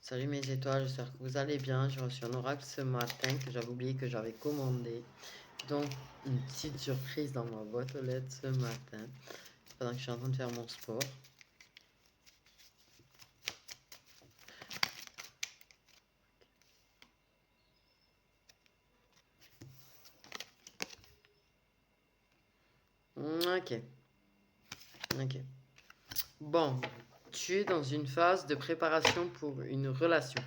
Salut mes étoiles, j'espère que vous allez bien. J'ai reçu un oracle ce matin que j'avais oublié que j'avais commandé. Donc, une petite surprise dans ma boîte aux lettres ce matin, pendant que je suis en train de faire mon sport. Ok. Ok. Bon, tu es dans une phase de préparation pour une relation.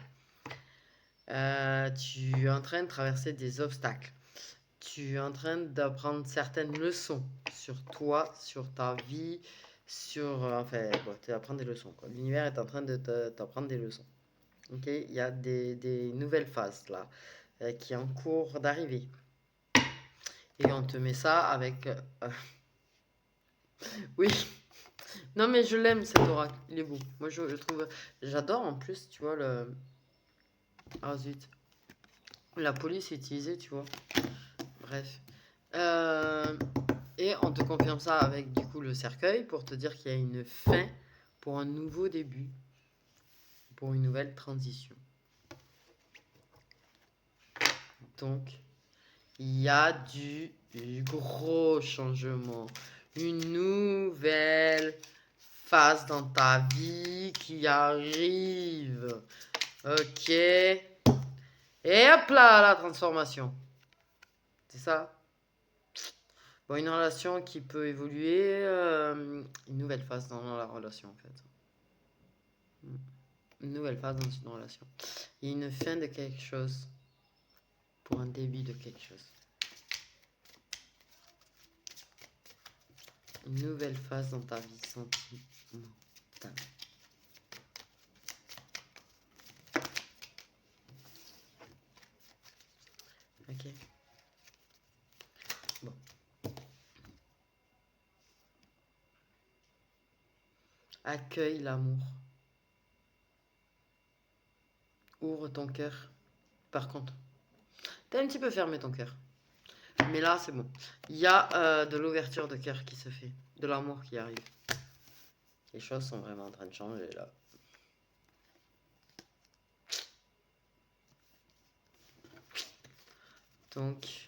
Tu es en train de traverser des obstacles. Tu es en train d'apprendre certaines leçons sur toi, sur ta vie, sur... enfin, bon, tu vas apprendre des leçons, quoi. L'univers est en train de t'apprendre des leçons. Ok, il y a des nouvelles phases là, qui est en cours d'arrivée. Et on te met ça avec... oui, non mais je l'aime cet oracle, il est beau. Moi je trouve... J'adore en plus, tu vois, le... Ah zut. La police est utilisée, tu vois. Bref. Euh, Et on te confirme ça avec du coup le cercueil pour te dire qu'il y a une fin pour un nouveau début, pour une nouvelle transition. Donc, il y a du gros changement, une nouvelle phase dans ta vie qui arrive. Ok. Et hop là, la transformation. C'est ça. Bon, une relation qui peut évoluer, une nouvelle phase dans la relation en fait. Une nouvelle phase dans une relation. Il y a une fin de quelque chose pour un début de quelque chose. Une nouvelle phase dans ta vie sentimentale. Ok. Bon. Accueille l'amour. Ouvre ton cœur. Par contre, t'as un petit peu fermé ton cœur. Mais là, c'est bon. Il y a de l'ouverture de cœur qui se fait. De l'amour qui arrive. Les choses sont vraiment en train de changer là. Donc,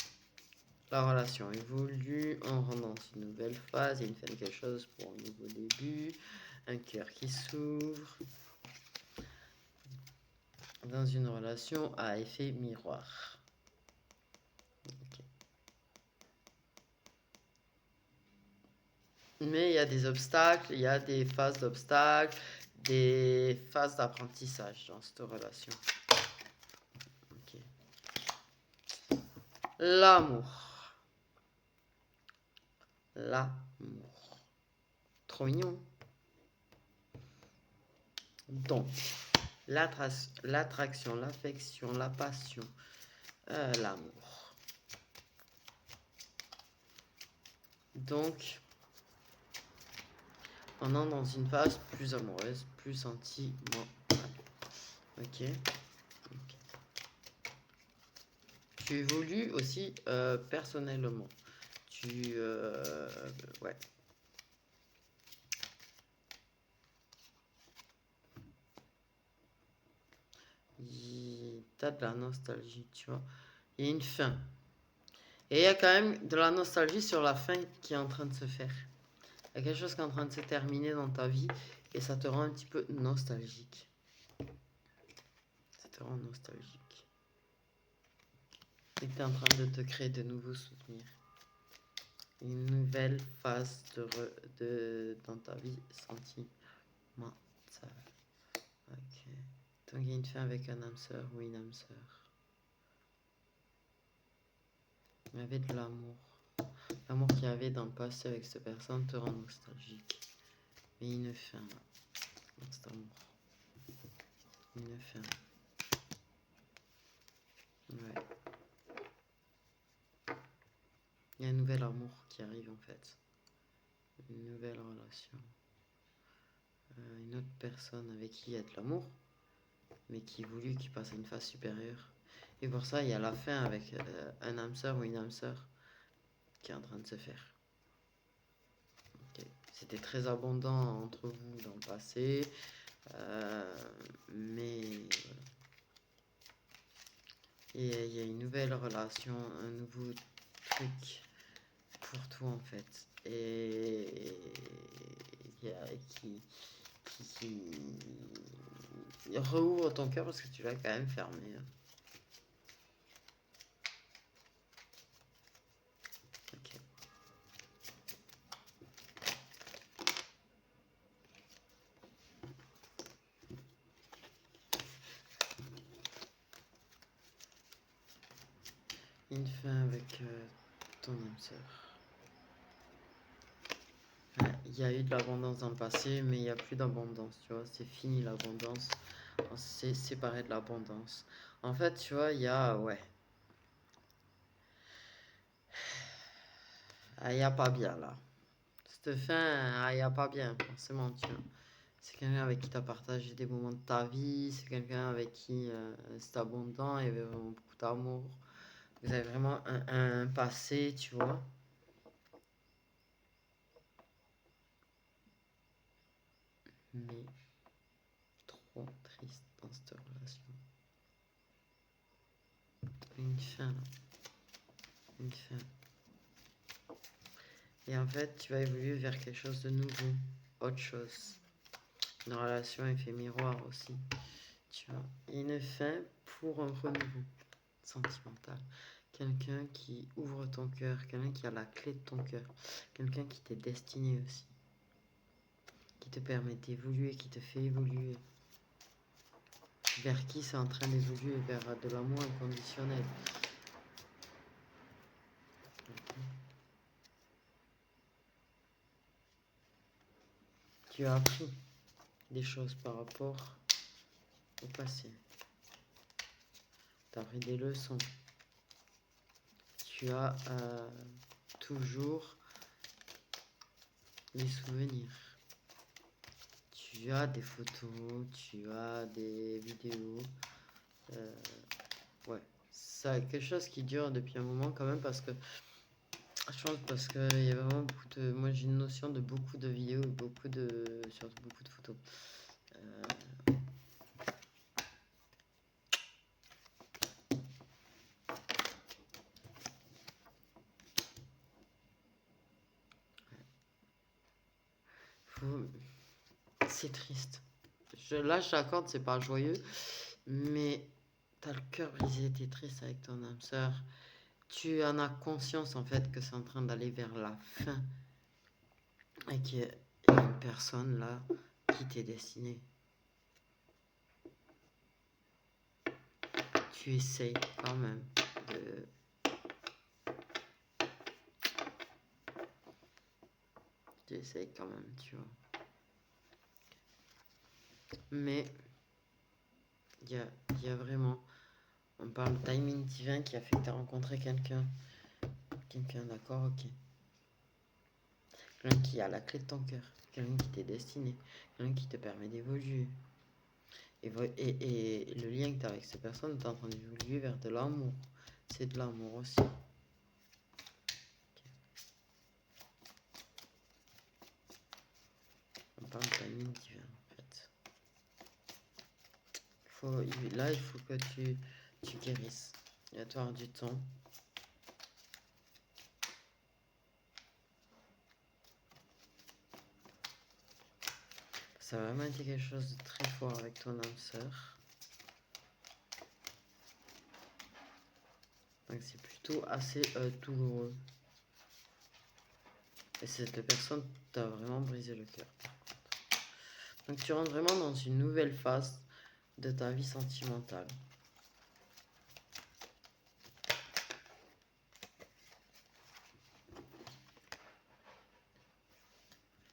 la relation évolue, on rentre dans une nouvelle phase, il y a une fin de quelque chose pour un nouveau début, un cœur qui s'ouvre. Dans une relation à effet miroir. Okay. Mais il y a des obstacles, il y a des phases d'obstacles, des phases d'apprentissage dans cette relation. Okay. L'amour. L'amour. Trop mignon. Donc, l'attraction, l'affection, la passion, l'amour. Donc, on entre dans une phase plus amoureuse, plus sentimentale. Ok. Tu évolues aussi personnellement. Ouais. T'as de la nostalgie, tu vois. Il y a une fin. Et il y a quand même de la nostalgie sur la fin qui est en train de se faire. Il y a quelque chose qui est en train de se terminer dans ta vie et ça te rend un petit peu nostalgique. Ça te rend nostalgique. Et tu es en train de te créer de nouveaux souvenirs. Une nouvelle phase dans ta vie sentimentale. Ok. Donc il y a une fin avec un âme sœur ou une âme sœur. Il y avait de l'amour. L'amour qu'il y avait dans le passé avec cette personne te rend nostalgique. Mais une fin là. Dans cet amour. Une fin. Ouais. Il y a un nouvel amour qui arrive en fait. Une nouvelle relation. Une autre personne avec qui il y a de l'amour, mais qui voulut qu'il passe à une phase supérieure. Et pour ça, il y a la fin avec un âme sœur ou une âme sœur qui est en train de se faire. Okay. C'était très abondant entre vous dans le passé, mais Et il y a une nouvelle relation, un nouveau truc pour toi en fait. Et il y a qui rouvre ton cœur parce que tu l'as quand même fermé. Ok. Une fin avec ton âme sœur. Il y a eu de l'abondance dans le passé, mais il n'y a plus d'abondance, tu vois. C'est fini l'abondance. On s'est séparé de l'abondance. En fait, tu vois, il y a, ouais. Ah, il n'y a pas bien là. Cette fin, ah, il n'y a pas bien, forcément, tu vois. C'est quelqu'un avec qui tu as partagé des moments de ta vie. C'est quelqu'un avec qui c'est abondant. Il y avait vraiment beaucoup d'amour. Vous avez vraiment un passé, tu vois. Mais trop triste dans cette relation. Une fin, là. Une fin. Et en fait, tu vas évoluer vers quelque chose de nouveau. Autre chose. Une relation effet miroir aussi. Tu vois. Une fin pour un renouveau sentimental. Quelqu'un qui ouvre ton cœur. Quelqu'un qui a la clé de ton cœur. Quelqu'un qui t'est destiné aussi. Qui te permet d'évoluer, qui te fait évoluer. Vers qui c'est en train d'évoluer, vers de l'amour inconditionnel. Tu as appris des choses par rapport au passé. Tu as appris des leçons. Tu as toujours les souvenirs. Tu as des photos, tu as des vidéos. Ouais, c'est quelque chose qui dure depuis un moment quand même parce que je pense parce qu'il y a vraiment beaucoup de. Moi j'ai une notion de beaucoup de vidéos et beaucoup de. Surtout beaucoup de photos. C'est triste. Là je t'accorde, c'est pas joyeux, mais t'as le cœur brisé, t'es triste avec ton âme sœur. Tu en as conscience en fait que c'est en train d'aller vers la fin et qu'il y a une personne là qui t'est destinée. Tu essayes quand même de. Tu essayes quand même, tu vois. Mais il y a vraiment. On parle de timing divin qui a fait que tu as rencontré quelqu'un. Quelqu'un, d'accord, ok. Quelqu'un qui a la clé de ton cœur. Quelqu'un qui t'est destiné. Quelqu'un qui te permet d'évoluer. Et le lien que tu as avec cette personne, tu es en train d'évoluer vers de l'amour. C'est de l'amour aussi. Okay. On parle de timing divin en fait. Là, il faut que tu guérisses. Il va te avoir du temps. Ça a vraiment été quelque chose de très fort avec ton âme sœur. Donc c'est plutôt assez douloureux. Et cette personne t'a vraiment brisé le cœur. Donc tu rentres vraiment dans une nouvelle phase de ta vie sentimentale.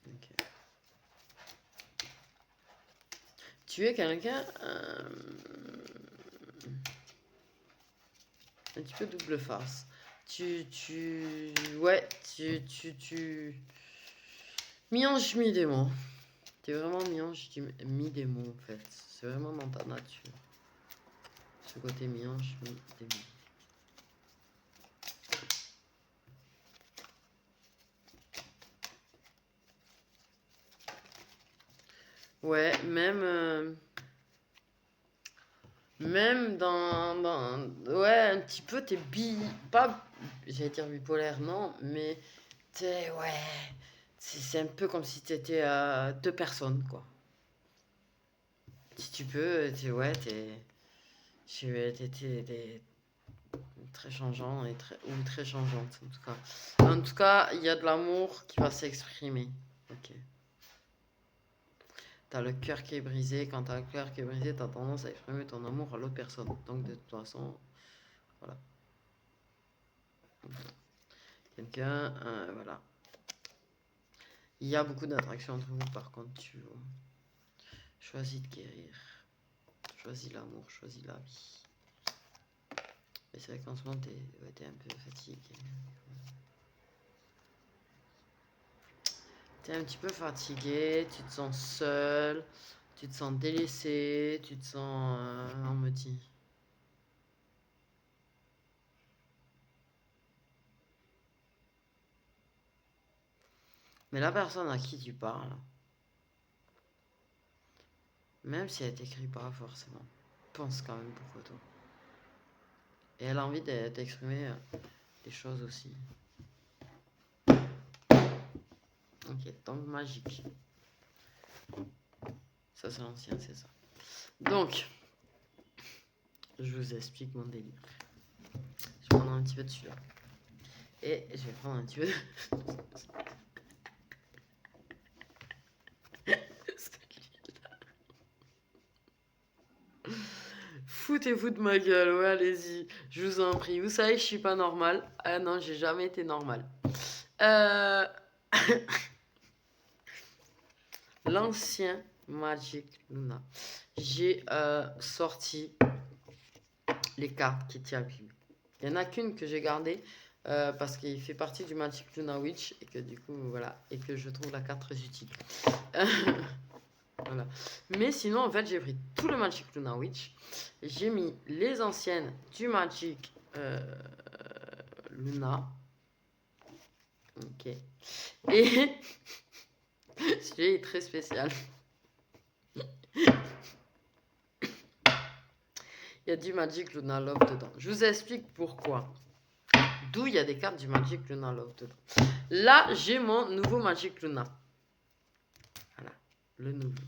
Okay. Tu es quelqu'un un petit peu double face. Ouais, mi-ange, mi-démon. T'es vraiment mi-ange, mi-démon en fait. C'est vraiment dans ta nature. Ce côté mi-ange, mi-démon. Ouais, Même ouais, un petit peu, t'es pas, j'allais dire bipolaire, non, mais ouais, c'est un peu comme si t'étais deux personnes, quoi. Si tu peux, t'es très changeant ou très changeante, en tout cas. En tout cas, il y a de l'amour qui va s'exprimer. Ok. T'as le cœur qui est brisé. Quand t'as le cœur qui est brisé, t'as tendance à exprimer ton amour à l'autre personne. Donc, de toute façon, voilà. Quelqu'un, voilà. Il y a beaucoup d'attraction entre vous, par contre, tu vois. Choisis de guérir. Choisis l'amour, choisis la vie. Mais c'est vrai qu'en ce moment, t'es un peu fatigué. T'es un petit peu fatigué, tu te sens seul, tu te sens délaissé, tu te sens... on me dit. Mais la personne à qui tu parles, même si elle t'écrit pas forcément, pense quand même beaucoup à toi. Et elle a envie d'exprimer des choses aussi. Ok, donc magique. Ça c'est l'ancien, c'est ça. Donc, je vous explique mon délire. Je vais prendre un petit peu de celui-là. Et je vais prendre un petit peu de... Foutez-vous de ma gueule, ouais, allez-y. Je vous en prie. Vous savez que je suis pas normale. Ah non, j'ai jamais été normale. L'ancien Magic Luna. J'ai sorti les cartes qui étaient abîmées. Il n'y en a qu'une que j'ai gardée parce qu'il fait partie du Magic Luna Witch et que du coup, voilà, et que je trouve la carte très utile. Voilà. Mais sinon, en fait, j'ai pris tout le Magic Luna Witch. J'ai mis les anciennes du Magic Luna. Ok. Et celui-là est très spécial. Il y a du Magic Luna Love dedans. Je vous explique pourquoi. D'où il y a des cartes du Magic Luna Love dedans. Là, j'ai mon nouveau Magic Luna. Voilà, le nouveau.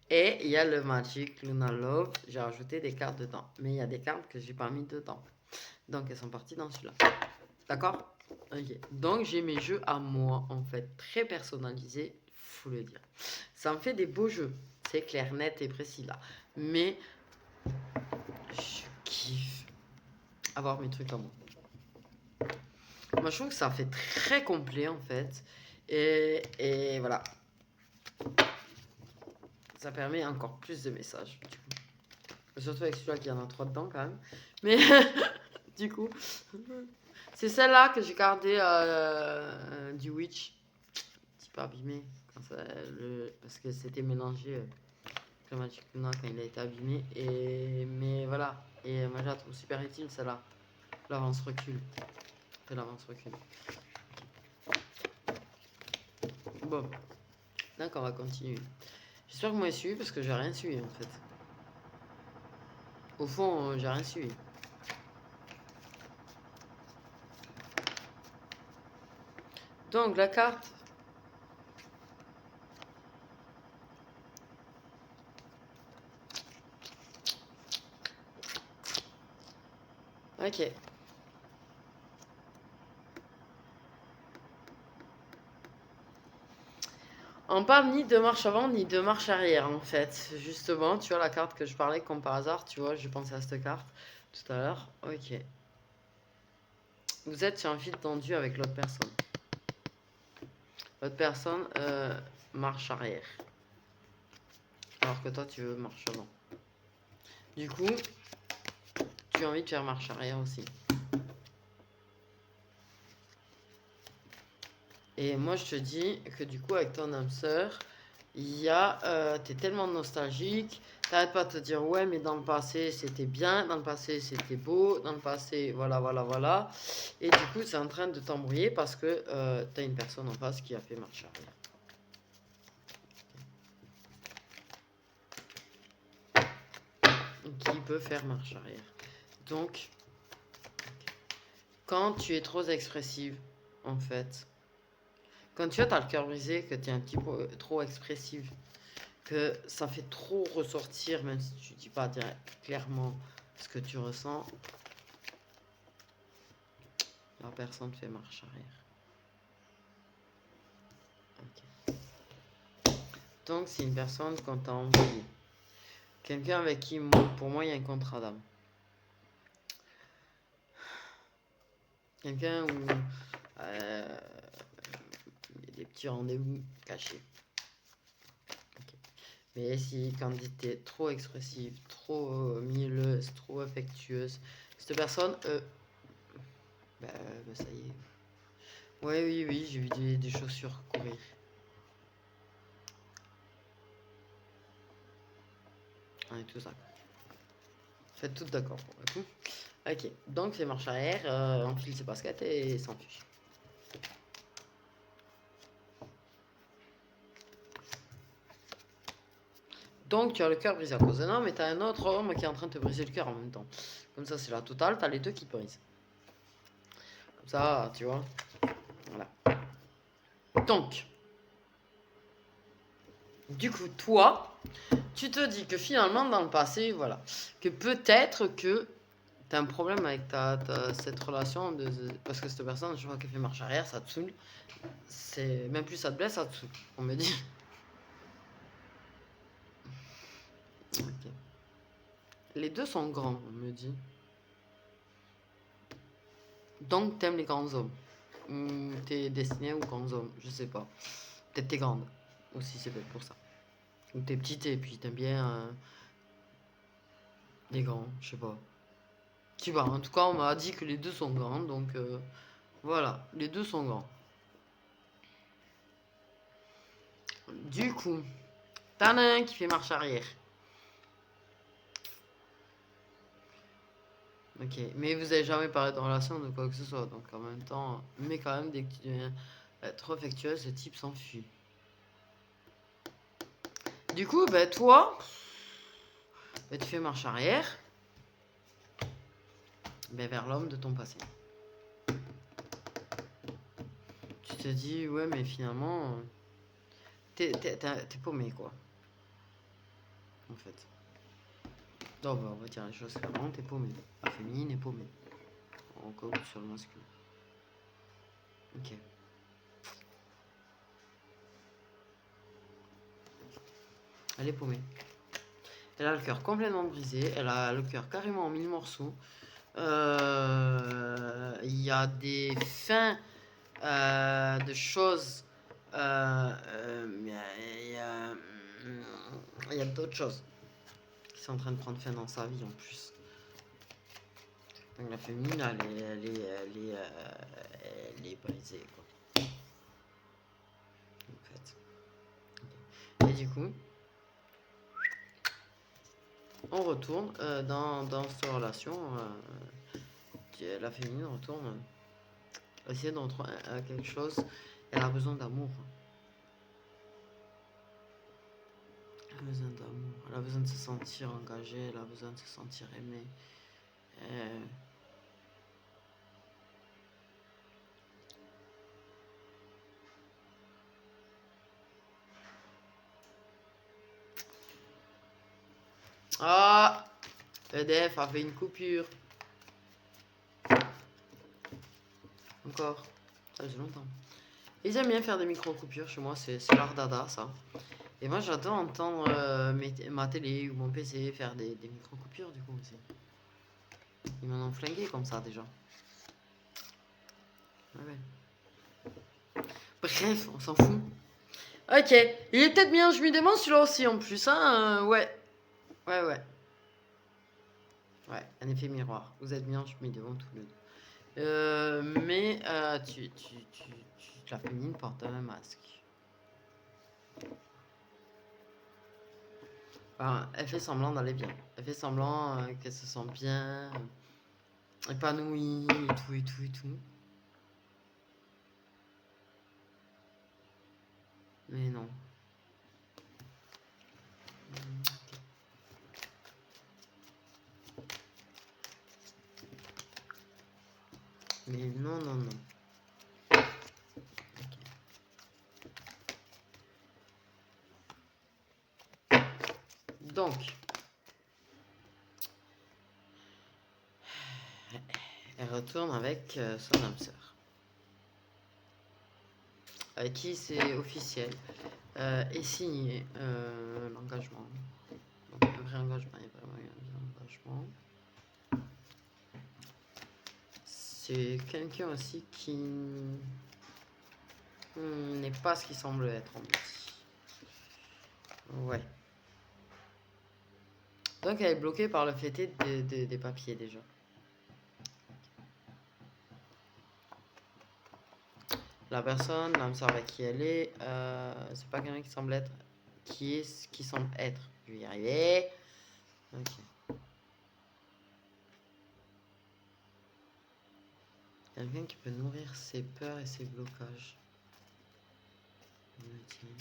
Et il y a le Magic Luna Love. J'ai rajouté des cartes dedans. Mais il y a des cartes que j'ai pas mis dedans. Donc, elles sont parties dans celui-là. D'accord? Ok. Donc, j'ai mes jeux à moi, en fait. Très personnalisés, faut le dire. Ça me fait des beaux jeux. C'est clair, net et précis, là. Mais, je kiffe avoir mes trucs à moi. Moi, je trouve que ça fait très complet, en fait. Et voilà. Ça permet encore plus de messages, du coup. Surtout avec celui-là qui en a 3 dedans, quand même. Mais, du coup, c'est celle-là que j'ai gardée du Witch. Un petit peu abîmé. Parce que c'était mélangé avec le Magic Luna quand il a été abîmé. Mais voilà. Et moi, je la trouve super utile, celle-là. L'avance-recul. C'est l'avance-recul. Bon. Donc, on va continuer. J'espère que vous m'avez suivi parce que j'ai rien suivi en fait. Au fond, j'ai rien suivi. Donc, la carte. Ok. On parle ni de marche avant ni de marche arrière en fait. Justement, tu vois la carte que je parlais comme par hasard, tu vois, j'ai pensé à cette carte tout à l'heure. Ok. Vous êtes sur un fil tendu avec l'autre personne. L'autre personne marche arrière. Alors que toi tu veux marche avant. Du coup, tu as envie de faire marche arrière aussi. Et moi je te dis que du coup avec ton âme sœur, t'es tellement nostalgique, t'arrêtes pas de te dire ouais mais dans le passé c'était bien, dans le passé c'était beau, dans le passé voilà voilà voilà. Et du coup c'est en train de t'embrouiller parce que t'as une personne en face qui a fait marche arrière. peux faire marche arrière. Donc, quand tu es trop expressive, en fait, quand tu as le cœur brisé, que tu es un petit peu trop expressive, que ça fait trop ressortir, même si tu dis pas clairement ce que tu ressens, la personne fait marche arrière. Ok. Donc, c'est une personne qu'on t'a envoyée. Quelqu'un avec qui, pour moi, il y a un contrat d'âme. Quelqu'un où il y a des petits rendez-vous cachés. Okay. Mais si quand tu étais trop expressive, trop mielleuse, trop affectueuse, cette personne, bah, ça y est. Ouais, oui, j'ai vu des chaussures courir. On est tous d'accord. Vous êtes tous d'accord pour le coup. Ok, donc c'est marche arrière, enfile ses baskets et s'enfuit. Donc tu as le cœur brisé à cause d'un homme et tu as un autre homme qui est en train de te briser le cœur en même temps. Comme ça c'est la totale, tu as les deux qui te brisent. Comme ça, tu vois. Voilà. Donc, du coup, toi, tu te dis que finalement dans le passé, voilà, que peut-être que tu as un problème avec cette relation, parce que cette personne, je vois qu'elle fait marche arrière, ça te saoule. Même plus ça te blesse, ça te saoule, on me dit. Okay. Les deux sont grands, on me dit. Donc t'aimes les grands hommes. T'es destiné aux grands hommes, je sais pas. Peut-être t'es grande aussi, c'est peut-être pour ça. Ou t'es petite et puis t'aimes bien les grands, je sais pas. Je sais pas, en tout cas on m'a dit que les deux sont grands, donc voilà, les deux sont grands. Du coup, t'en as un qui fait marche arrière. Ok, mais vous avez jamais parlé de relation de quoi que ce soit, donc en même temps, mais quand même, dès que tu deviens trop affectueuse, ce type s'enfuit. Du coup, bah toi, bah, tu fais marche arrière vers l'homme de ton passé. Tu te dis, ouais, mais finalement, t'es paumé, quoi. En fait. Non, bah, on va dire les choses clairement, t'es paumé. La féminine est paumée. Encore sur le masculin. Ok. Elle est paumée. Elle a le cœur complètement brisé. Elle a le cœur carrément en 1000 morceaux. Il y a des fins de choses. Il y a d'autres choses qui sont en train de prendre fin dans sa vie en plus. Donc la féminine, elle est brisée, quoi. En fait. Okay. Et du coup, on retourne dans cette relation. La féminine retourne essayer de retrouver quelque chose. Elle a besoin d'amour. Elle a besoin d'amour. Elle a besoin de se sentir engagée. Elle a besoin de se sentir aimée. Ah, EDF a fait une coupure. Encore. Ça faisait longtemps. Ils aiment bien faire des micro-coupures chez moi, c'est leur dada, ça. Et moi, j'adore entendre ma télé ou mon PC faire des micro-coupures, du coup, aussi. Ils m'en ont flingué comme ça, déjà. Ouais. Bref, on s'en fout. Ok, il est peut-être bien, je me demande celui-là aussi, en plus, hein. Ouais. Ouais. Ouais, un effet miroir. Vous êtes bien, je me devant tous les deux. Mais la féminine porte un masque. Enfin, elle fait semblant d'aller bien. Elle fait semblant qu'elle se sent bien, épanouie, et tout. Mais non. Mais non, non, non. Okay. Donc, elle retourne avec son âme sœur. Avec qui c'est officiel. Et signé l'engagement. Donc un vrai engagement, il y a vraiment un engagement. C'est quelqu'un aussi qui n'est pas ce qu'il semble être en plus. Ouais. Donc elle est bloquée par le fait des papiers déjà. La personne, l'âme sœur avec qui elle est, c'est pas quelqu'un qui semble être. Qui semble être. Je vais y arriver. Ok. Quelqu'un qui peut nourrir ses peurs et ses blocages. Okay.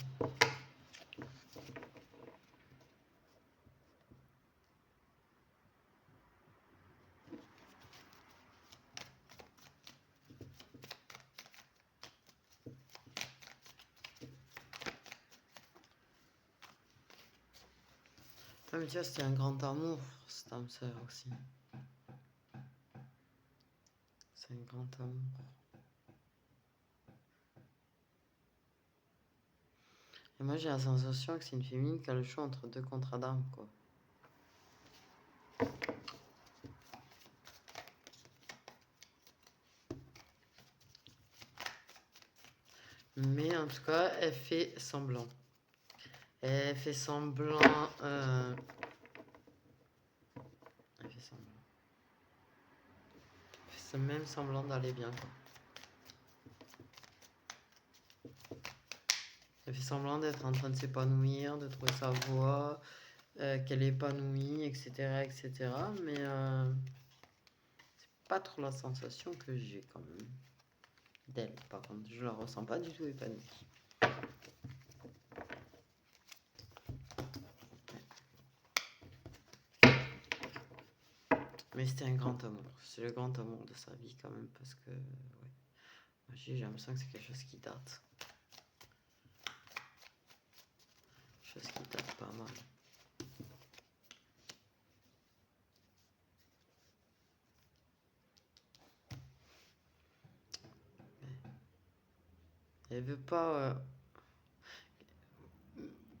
Ah, mais tu vois, c'était un grand amour, cette âme sœur aussi. C'est un grand amour. Et moi, j'ai la sensation que c'est une féminine qui a le choix entre deux contrats d'âme, quoi. Mais en tout cas, elle fait semblant. Elle fait semblant. Elle fait semblant. Elle fait même semblant d'aller bien, quoi. Elle fait semblant d'être en train de s'épanouir, de trouver sa voie, qu'elle est épanouie, etc., etc. Mais c'est pas trop la sensation que j'ai quand même d'elle. Par contre, je la ressens pas du tout épanouie. Mais c'était un grand amour. C'est le grand amour de sa vie quand même parce que ouais. J'ai l'impression que c'est quelque chose qui date. Quelque chose qui date pas mal. Elle veut pas.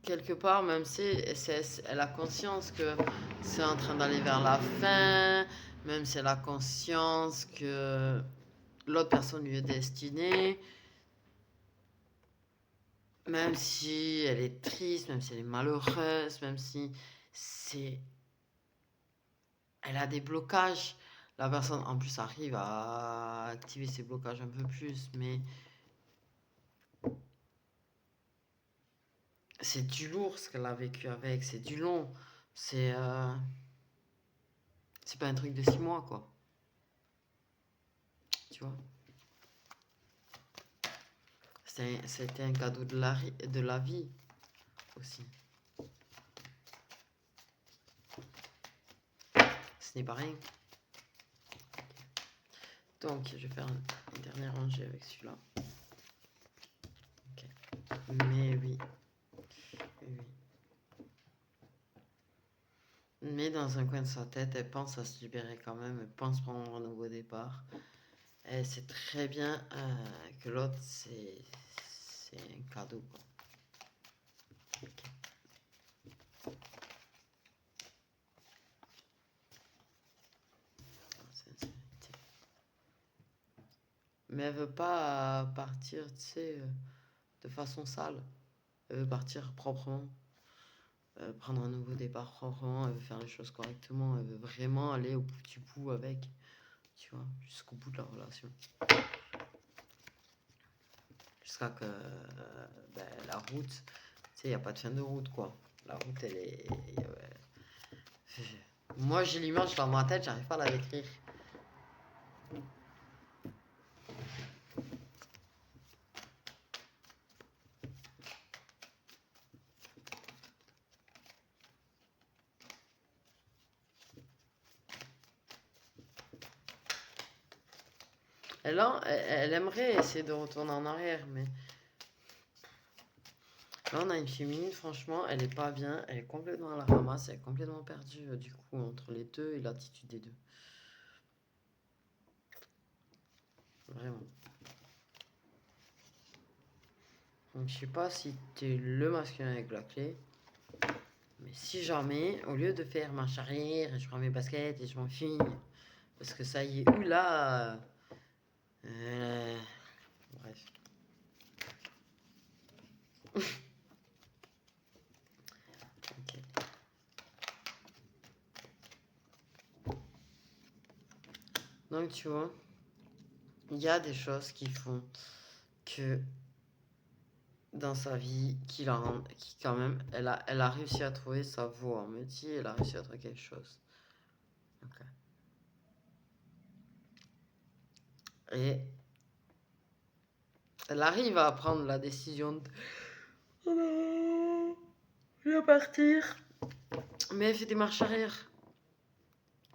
Quelque part, même si elle a conscience que c'est en train d'aller vers la fin, même si elle a conscience que l'autre personne lui est destinée, même si elle est triste, même si elle est malheureuse, même si c'est... Elle a des blocages. La personne en plus arrive à activer ses blocages un peu plus, mais c'est du lourd ce qu'elle a vécu avec, c'est du long. C'est pas un truc de 6 mois, quoi. Tu vois? C'était un cadeau de la vie aussi. Ce n'est pas rien. Donc, je vais faire un dernier rangé avec celui-là. Okay. Mais oui. Oui. Mais dans un coin de sa tête, elle pense à se libérer quand même. Elle pense prendre un nouveau départ. Elle sait très bien que l'autre, c'est un cadeau, quoi. Okay. Mais elle veut pas partir, tu sais, de façon sale. Elle veut partir proprement. Prendre un nouveau départ proprement. Elle veut faire les choses correctement. Elle veut vraiment aller au bout du bout avec. Tu vois, jusqu'au bout de la relation. Jusqu'à que la route, tu sais, il n'y a pas de fin de route, quoi. La route, elle est... Moi, j'ai l'image dans ma tête, j'arrive pas à la décrire. Elle aimerait essayer de retourner en arrière, mais là, on a une féminine, franchement, elle est pas bien, elle est complètement à la ramasse, elle est complètement perdue, du coup, entre les deux et l'attitude des deux. Vraiment. Donc, je sais pas si t'es le masculin avec la clé, mais si jamais, au lieu de faire marche arrière, et je prends mes baskets et je m'enfuis, parce que ça y est, oula, bref. Ok. Donc, tu vois, il y a des choses qui font que dans sa vie, qui la rendent, qui quand même, elle a réussi à trouver sa voie en métier, elle a réussi à trouver quelque chose. Ok. Et elle arrive à prendre la décision de partir, mais elle fait des marches arrière.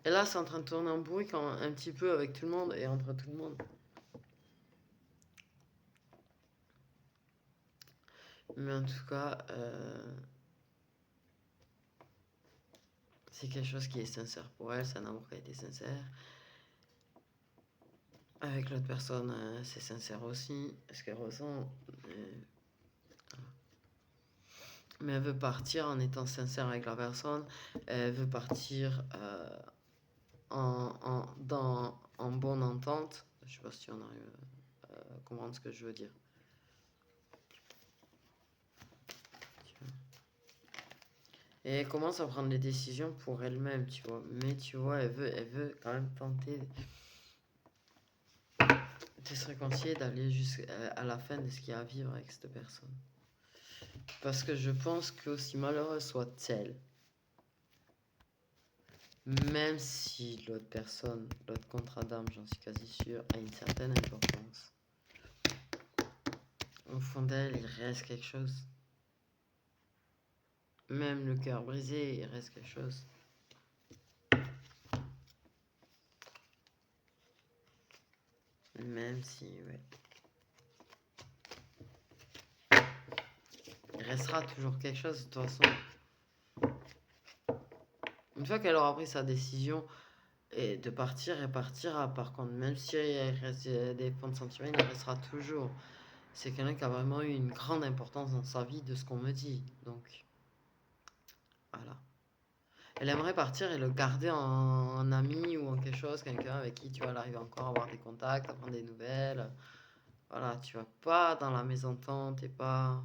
Et là, c'est en train de tourner en bruit quand, un petit peu avec tout le monde et entre tout le monde. Mais en tout cas, c'est quelque chose qui est sincère pour elle, c'est un amour qui a été sincère. Avec l'autre personne, c'est sincère aussi, ce qu'elle ressent. Mais elle veut partir en étant sincère avec la personne. Elle veut partir en bonne entente. Je sais pas si on arrive à comprendre ce que je veux dire. Et elle commence à prendre les décisions pour elle-même, tu vois. Mais tu vois, elle veut quand même tenter de se réconcilier, d'aller jusqu'à la fin de ce qu'il y a à vivre avec cette personne. Parce que je pense qu'aussi malheureuse soit-elle, même si l'autre personne, l'autre contrat d'âme, j'en suis quasi sûr, a une certaine importance, au fond d'elle, il reste quelque chose. Même le cœur brisé, il reste quelque chose. Même si, ouais. Il restera toujours quelque chose de toute façon. Une fois qu'elle aura pris sa décision et de partir, elle partira. Par contre, même si il reste des fonds de sentiments, il en restera toujours. C'est quelqu'un qui a vraiment eu une grande importance dans sa vie de ce qu'on me dit. Donc, voilà. Elle aimerait partir et le garder en ami ou en quelque chose, quelqu'un avec qui tu vois, elle arrive encore à avoir des contacts, à prendre des nouvelles. Voilà, tu vas pas dans la mésentente et pas.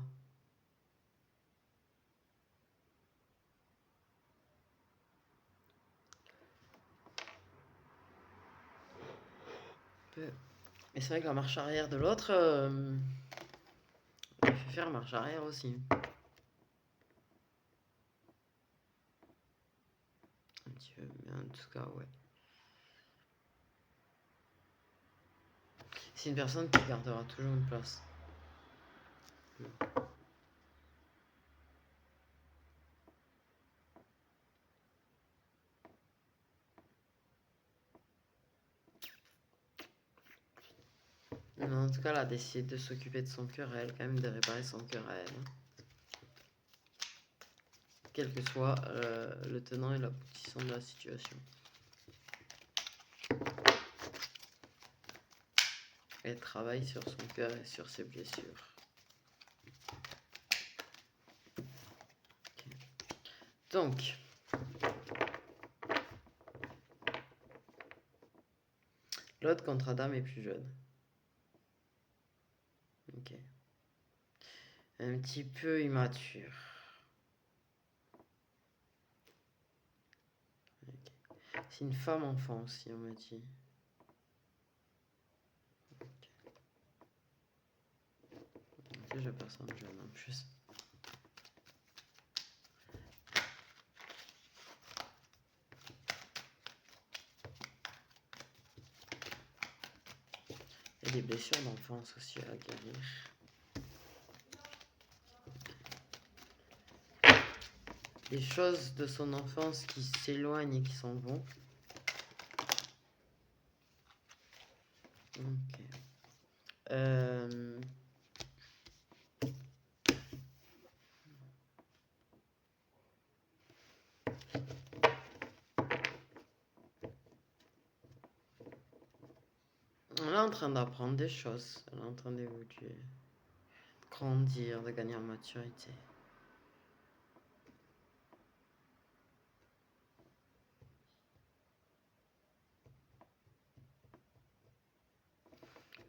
Et c'est vrai que la marche arrière de l'autre, il fait faire marche arrière aussi. Un petit peu, mais en tout cas, ouais. C'est une personne qui gardera toujours une place. Mais en tout cas, elle a décidé de s'occuper de son cœur à elle, quand même, de réparer son cœur à elle. Quel que soit le tenant et l'aboutissant de la situation. Elle travaille sur son cœur et sur ses blessures. Okay. Donc, l'autre contre Adam est plus jeune. Ok. Un petit peu immature. Okay. C'est une femme enfant aussi, on me dit. Okay. C'est déjà personne jeune en plus. Il y a des blessures d'enfance aussi à guérir. Des choses de son enfance qui s'éloignent et qui s'en vont. Ok. On est en train d'apprendre des choses. On est en train d'évoluer, grandir, de gagner en maturité.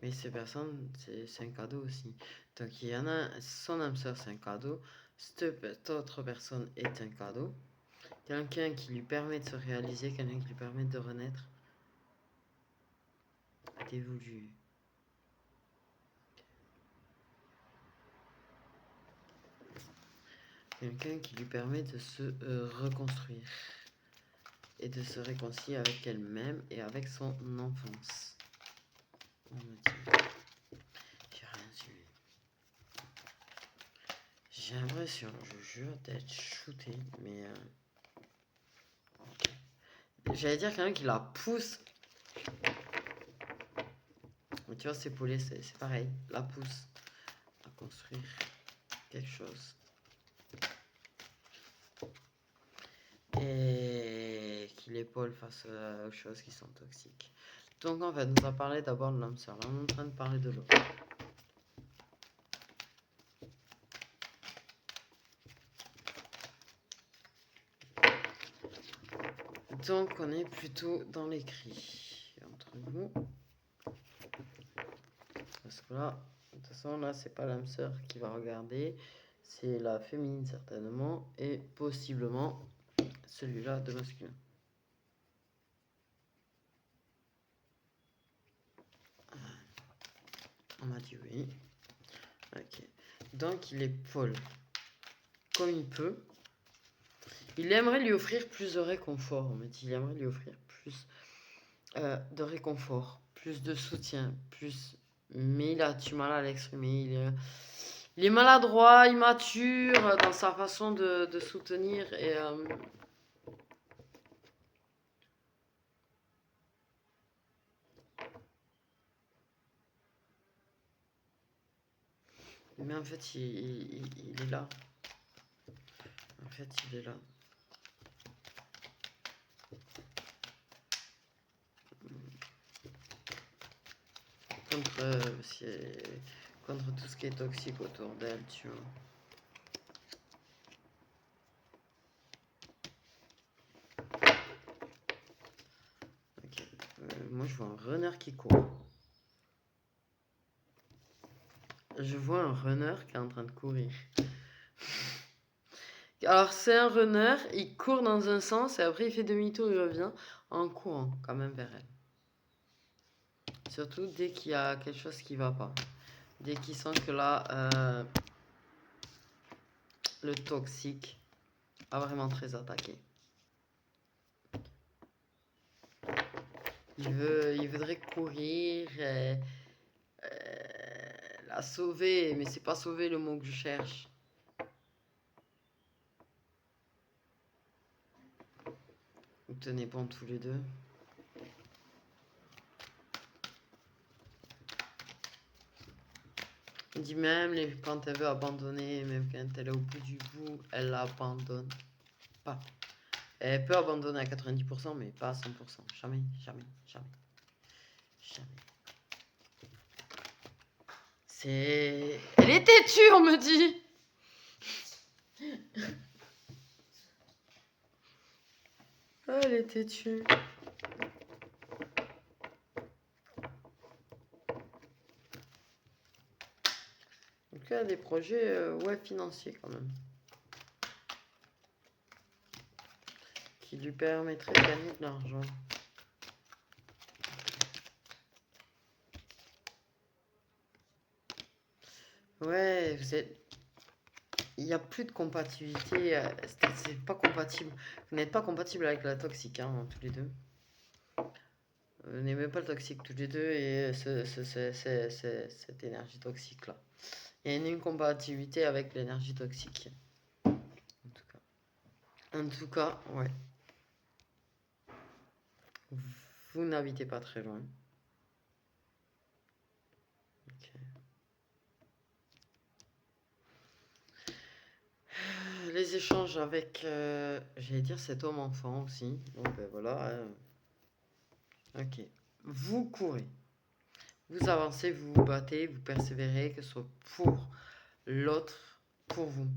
Mais ces personnes, c'est un cadeau aussi. Donc il y en a, son âme sœur, c'est un cadeau. Cette autre personne est un cadeau. Quelqu'un qui lui permet de se réaliser, quelqu'un qui lui permet de renaître, d'évoluer. Quelqu'un qui lui permet de se reconstruire et de se réconcilier avec elle-même et avec son enfance. On me dit, j'ai rien su. J'ai l'impression, je jure, d'être shooté, mais j'allais dire quelqu'un qui la pousse. Mais tu vois, c'est Paulet, c'est pareil, la pousse à construire quelque chose. Et qui l'épaule face aux choses qui sont toxiques. Donc en fait, on va parler d'abord de l'homme sœur. Là, on est en train de parler de l'autre. Donc on est plutôt dans l'écrit entre nous. Parce que là, de toute façon, là, c'est pas l'âme sœur qui va regarder. C'est la féminine certainement. Et possiblement celui-là de masculin. On m'a dit oui. Ok. Donc il épaule comme il peut. Il aimerait lui offrir plus de réconfort. On m'a dit il aimerait lui offrir plus de réconfort, plus de soutien, plus. Mais il a du mal à l'exprimer. Il est maladroit, immature dans sa façon de soutenir. Et mais en fait, il est là. En fait, il est là. Contre tout ce qui est toxique autour d'elle, tu vois. Ok. Moi, je vois un runner qui court. Je vois un runner qui est en train de courir. Alors, c'est un runner, il court dans un sens et après il fait demi-tour, il revient en courant quand même vers elle. Surtout dès qu'il y a quelque chose qui va pas. Dès qu'il sent que là, le toxique a vraiment très attaqué. Il voudrait courir, la sauver, mais c'est pas sauver le mot que je cherche. Vous tenez bon tous les deux. Il dit même quand elle veut abandonner, même quand elle est au bout du bout, elle l'abandonne pas. Elle peut abandonner à 90%, mais pas à 100%. Jamais, jamais, jamais. Jamais. C'est... Elle est têtue, on me dit. Ah, elle est têtue. Donc il y a des projets ouais, financiers quand même. Qui lui permettraient de gagner de l'argent. Ouais, vous êtes... Il n'y a plus de compatibilité. C'est pas compatible. Vous n'êtes pas compatible avec la toxique, hein, tous les deux. Vous n'aimez pas le toxique tous les deux et cette énergie toxique là. Il y a une incompatibilité avec l'énergie toxique. En tout cas. En tout cas, ouais. Vous n'habitez pas très loin. des échanges avec, j'allais dire cet homme enfant aussi. Bon, ben voilà. Ok. Vous courez. Vous avancez, vous vous battez, vous persévérez, que ce soit pour l'autre, pour vous.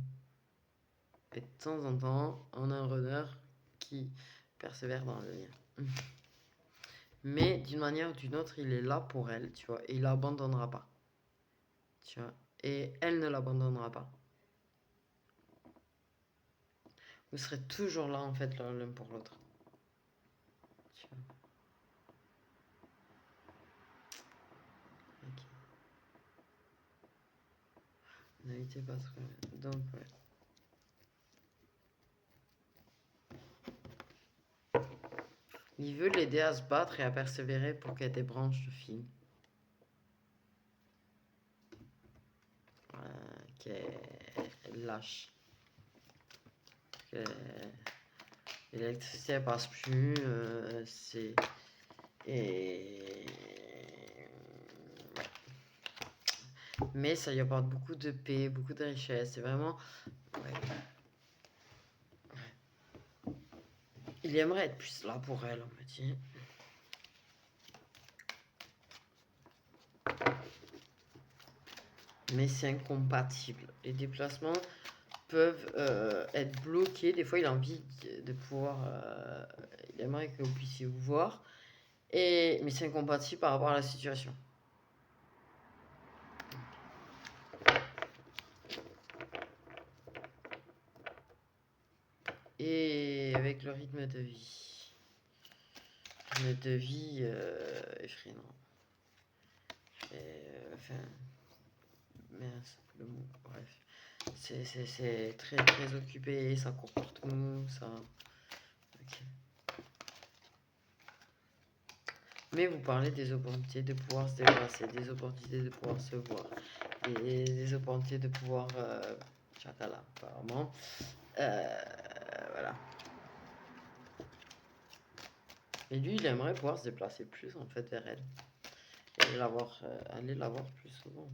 Et de temps en temps, on a un runner qui persévère dans le lien. Mais d'une manière ou d'une autre, il est là pour elle, tu vois. Et il l'abandonnera pas. Tu vois. Et elle ne l'abandonnera pas. Vous serez toujours là, en fait, l'un pour l'autre. Tu vois. Ok. N'invitez pas trop. Donc, ouais. Il veut l'aider à se battre et à persévérer pour qu'elle des branches de fil. Qu'elle lâche. Que l'électricité passe plus. C'est. Et. Mais ça lui apporte beaucoup de paix, beaucoup de richesse. C'est vraiment. Ouais. Il aimerait être plus là pour elle, on me dit. Mais c'est incompatible. Les déplacements peuvent être bloqués. Des fois, il a envie de pouvoir. Il aimerait que vous puissiez vous voir. Mais c'est incompatible par rapport à la situation. Et avec le rythme de vie. Rythme de vie effrayant. Enfin. Mince, le mot. Bref. C'est très très occupé, ça court partout, ça. Ok. Mais vous parlez des opportunités de pouvoir se déplacer, des opportunités de pouvoir se voir, et des opportunités de pouvoir. Chakala, apparemment. Voilà. Et lui, il aimerait pouvoir se déplacer plus en fait vers elle. Et aller la voir plus souvent.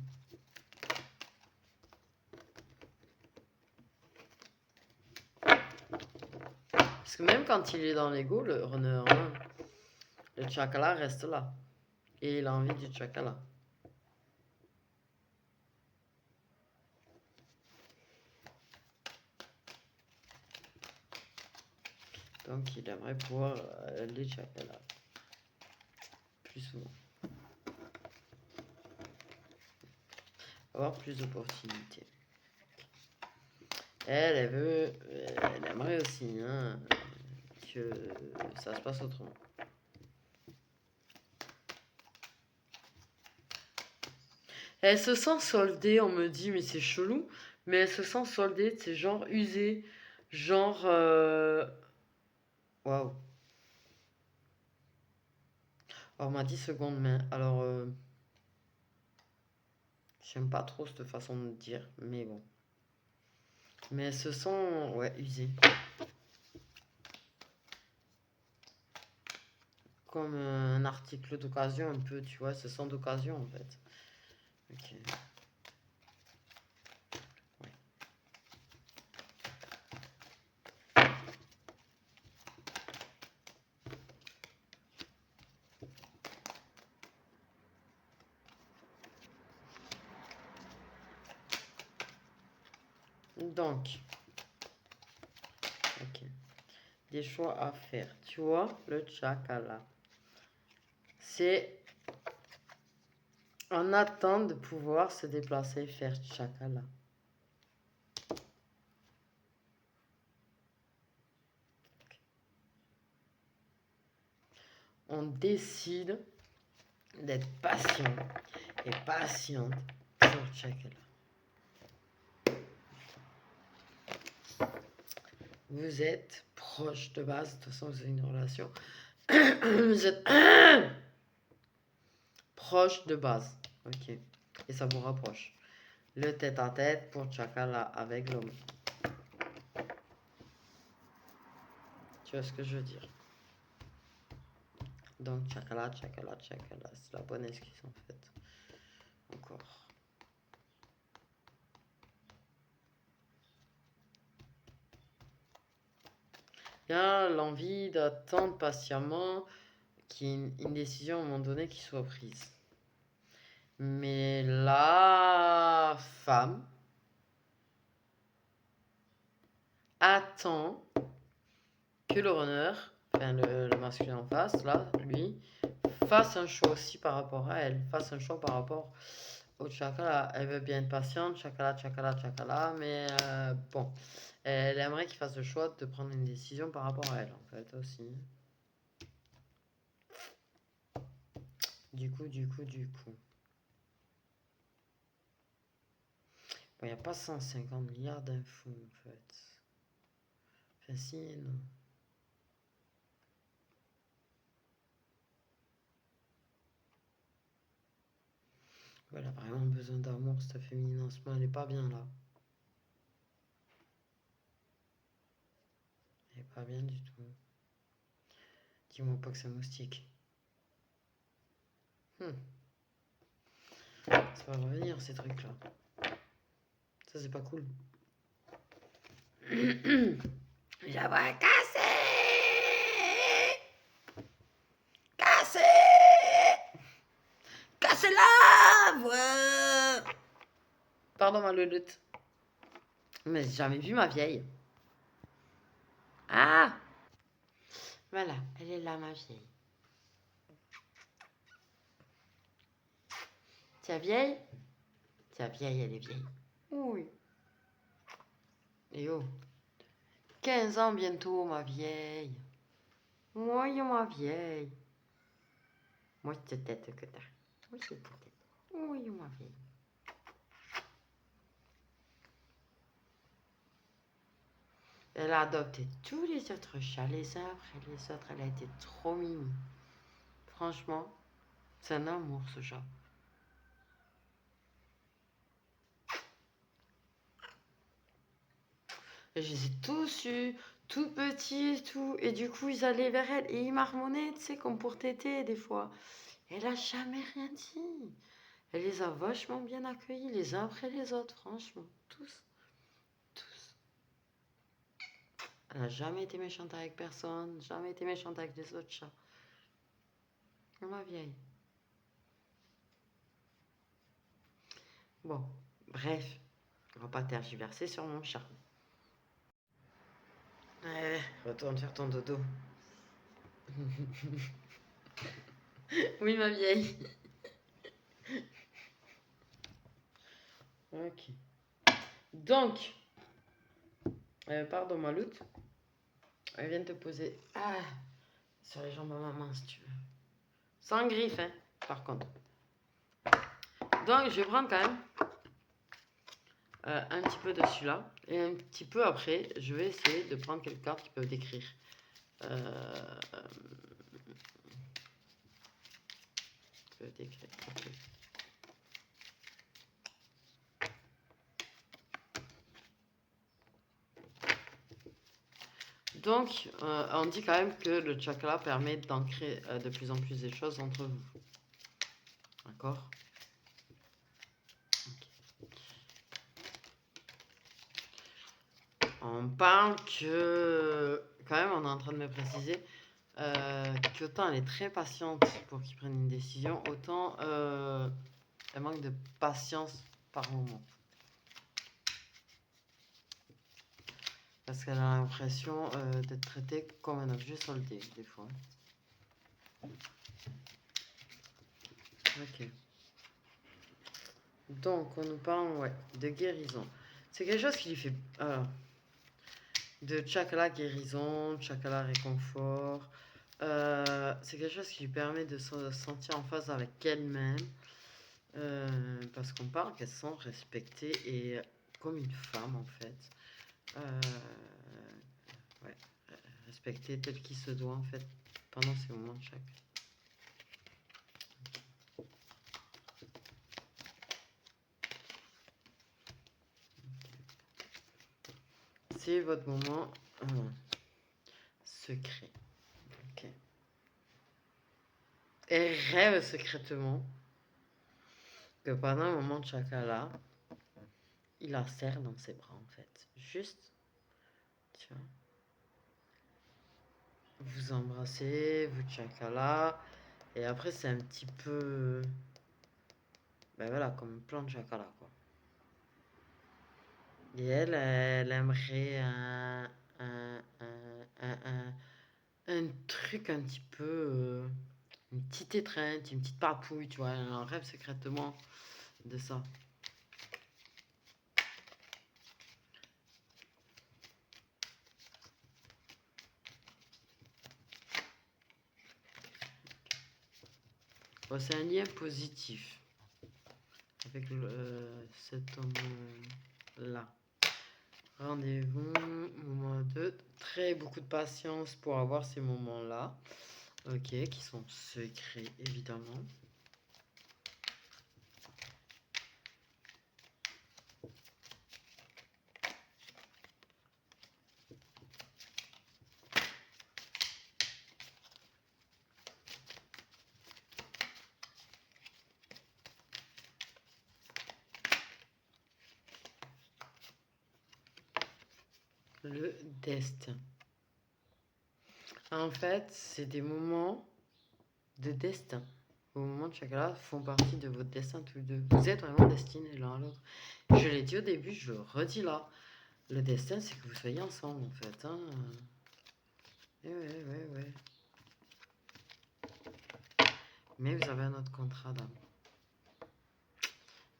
Parce que même quand il est dans l'ego, le runner 1, le chakala reste là. Et il a envie du chakala. Donc il aimerait pouvoir aller chakala plus souvent. Avoir plus d'opportunités. Elle aimerait aussi hein, que ça se passe autrement. Elle se sent soldée, on me dit, mais c'est chelou. Mais elle se sent soldée, c'est genre usée. Genre. Waouh. Alors, on m'a 10 secondes, mais alors. J'aime pas trop cette façon de dire, mais bon. Mais elle se sent, ouais, usée. Comme un article d'occasion, un peu, tu vois, elle se sent d'occasion en fait. Ok. Ouais. Donc, ok. Des choix à faire. Tu vois, le chakala. C'est en attente de pouvoir se déplacer et faire chakala. On décide d'être patient et patiente pour chakala. Vous êtes proche de base, de toute façon vous avez une relation. Vous êtes proche de base, ok. Et ça vous rapproche. Le tête-à-tête pour chakala avec l'homme. Tu vois ce que je veux dire? Donc chakala, chakala, chakala, c'est la bonne excuse en fait. Encore. Il y a l'envie d'attendre patiemment qu'il y ait une décision à un moment donné qui soit prise. Mais la femme attend que le runner, enfin le masculin en face, là, lui, fasse un choix aussi par rapport à elle, fasse un choix par rapport au chakra. Elle veut bien être patiente, chakra, mais bon, elle aimerait qu'il fasse le choix de prendre une décision par rapport à elle, en fait, aussi. Du coup. Bon, il n'y a pas 150 milliards d'infos, en fait. Enfin, si, non. Elle a vraiment besoin d'amour, cette féminine en ce moment, elle est pas bien là. Elle est pas bien du tout. Dis-moi pas que c'est un moustique. Ça va revenir ces trucs là. Ça c'est pas cool. J'aimerais casser. Cassez-la. Pardon ma louloute. Mais j'ai jamais vu ma vieille. Ah. Voilà, elle est là ma vieille. Ta vieille? Ta vieille, elle est vieille. Oui. Et oh, 15 ans bientôt, ma vieille. Oui, ma vieille. Moi, cette tête que t'as. Oui, cette tête. Oui, ma vieille. Elle a adopté tous les autres chats, les uns après les autres. Elle a été trop mimi. Franchement, c'est un amour, ce chat. Et je les ai tous eus, tout petits et tout. Et du coup, ils allaient vers elle et ils marmonnaient, tu sais, comme pour téter des fois. Elle a jamais rien dit. Elle les a vachement bien accueillis, les uns après les autres, franchement. Tous. Elle n'a jamais été méchante avec personne, jamais été méchante avec les autres chats. Ma vieille. Bon, bref, on va pas tergiverser sur mon chat. Retourne faire ton dodo. Oui, ma vieille. Ok. Donc, pardon, ma loutte. Elle vient de te poser sur les jambes à maman, si tu veux. Sans griffe, hein, par contre. Donc, je vais prendre quand même un petit peu de celui-là. Et un petit peu après, je vais essayer de prendre quelques cartes qui peuvent décrire. Donc, on dit quand même que le chakra permet d'ancrer de plus en plus des choses entre vous. D'accord? On parle que, quand même, on est en train de me préciser qu'autant elle est très patiente pour qu'il prenne une décision, autant elle manque de patience par moment. Parce qu'elle a l'impression d'être traitée comme un objet soldé, des fois. Ok. Donc, on nous parle de guérison. C'est quelque chose qui lui fait... de chakra guérison, chakra réconfort. C'est quelque chose qui lui permet de se sentir en phase avec elle-même. Parce qu'on parle qu'elle se sent respectée et comme une femme, en fait. Respectée telle qu'il se doit, en fait, pendant ces moments de chakra. C'est votre moment secret. Ok. Elle rêve secrètement que pendant un moment de chakra, il la serre dans ses bras, en fait. Juste, tu vois. vous embrassez, vous tchakala. Et après, c'est un petit peu... Ben voilà, comme plan de chakala, quoi. Et elle aimerait un truc un petit peu... une petite étreinte, une petite papouille, tu vois. Elle en rêve secrètement de ça. Bon, c'est un lien positif avec cet homme-là. Rendez-vous, moment 2. Très beaucoup de patience pour avoir ces moments-là. Ok, qui sont secrets, évidemment. Le destin. En fait, c'est des moments de destin. Vos moments de chakra font partie de votre destin tous les deux. Vous êtes vraiment destinés l'un à l'autre. Je l'ai dit au début, je le redis là. Le destin, c'est que vous soyez ensemble, en fait. Hein. Ouais. Mais vous avez un autre contrat d'âme.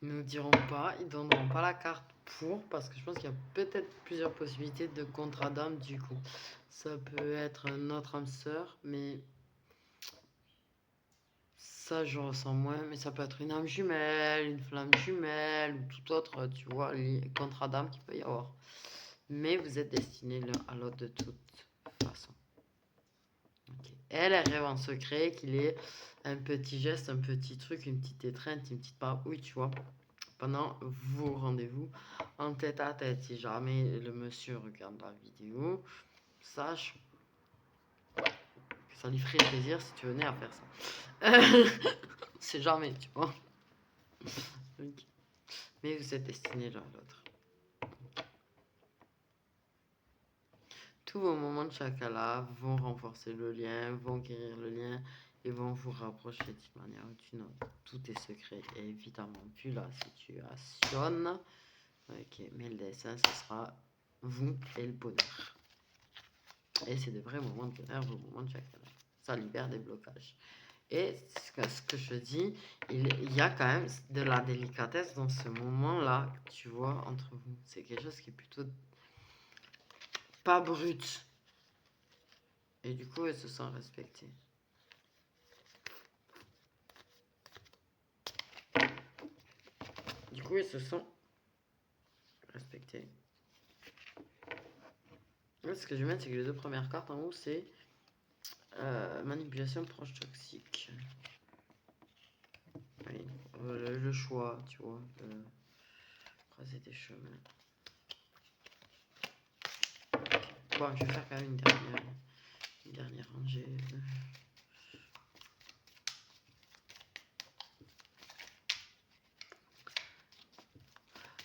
Ils ne nous diront pas, ils donneront pas la carte pour, parce que je pense qu'il y a peut-être plusieurs possibilités de contrat d'âme du coup. Ça peut être notre âme sœur, mais ça je ressens moins, mais ça peut être une âme jumelle, une flamme jumelle, ou tout autre, tu vois, contrat d'âme qu'il peut y avoir. Mais vous êtes destinés l'un à l'autre de toute façon. Okay. Elle rêve en secret qu'il ait un petit geste, un petit truc, une petite étreinte, une petite oui, tu vois, pendant vos rendez-vous en tête à tête. Si jamais le monsieur regarde la vidéo, sache que ça lui ferait plaisir si tu venais à faire ça. C'est jamais, tu vois. Okay. Mais vous êtes destinés l'un à l'autre. Tous vos moments de chakala vont renforcer le lien, vont guérir le lien et vont vous rapprocher d'une manière ou d'une autre. Tout est secret, évidemment, vu la situation. Ok, mais le dessin, ce sera vous et le bonheur. Et c'est de vrais moments de bonheur, vos moments de chakala. Ça libère des blocages. Et ce que je dis, il y a quand même de la délicatesse dans ce moment-là, tu vois, entre vous. C'est quelque chose qui est plutôt pas brut. Et du coup, elles se sentent respectées. Du coup, elles se sont respectées. Là, ce que je vais mettre, c'est que les deux premières cartes en haut, c'est manipulation proche toxique. Oui, le choix, tu vois, de croiser des chemins. Bon, je vais faire quand même une dernière rangée.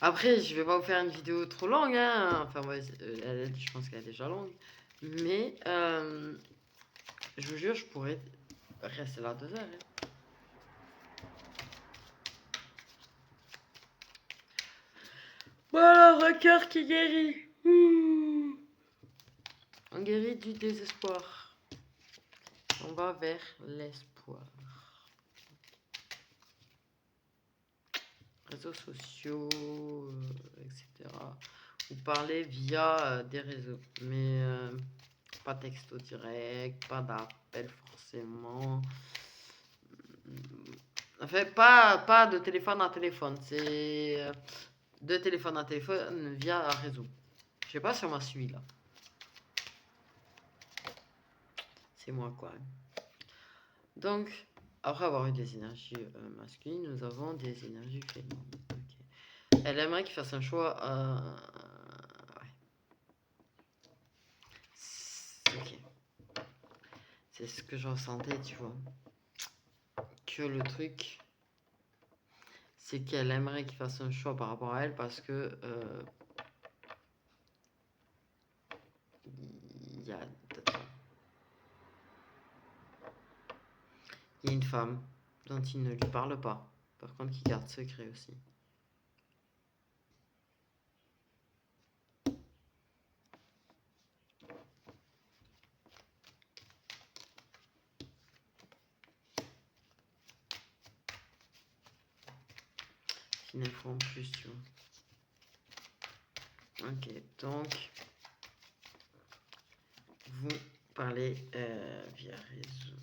Après, je vais pas vous faire une vidéo trop longue, hein. Enfin, ouais, je pense qu'elle est déjà longue. Mais, je vous jure, je pourrais rester là 2 heures. Hein. Voilà, un cœur qui guérit. On guérit du désespoir. On va vers l'espoir. Réseaux sociaux, etc. Vous parlez via des réseaux, mais pas texto direct, pas d'appel forcément. En fait, pas de téléphone à téléphone, c'est de téléphone à téléphone via un réseau. Je sais pas si on m'a suivi là. C'est moi quoi. Donc, après avoir eu des énergies masculines, nous avons des énergies féminines. Okay. Elle aimerait qu'il fasse un choix. Ouais. Ok. C'est ce que je ressentais, tu vois. Que le truc, c'est qu'elle aimerait qu'il fasse un choix par rapport à elle parce que il y a Il y a une femme dont il ne lui parle pas. Par contre, qui garde secret aussi. Une info en plus, tu vois. Ok, donc vous parlez via réseau.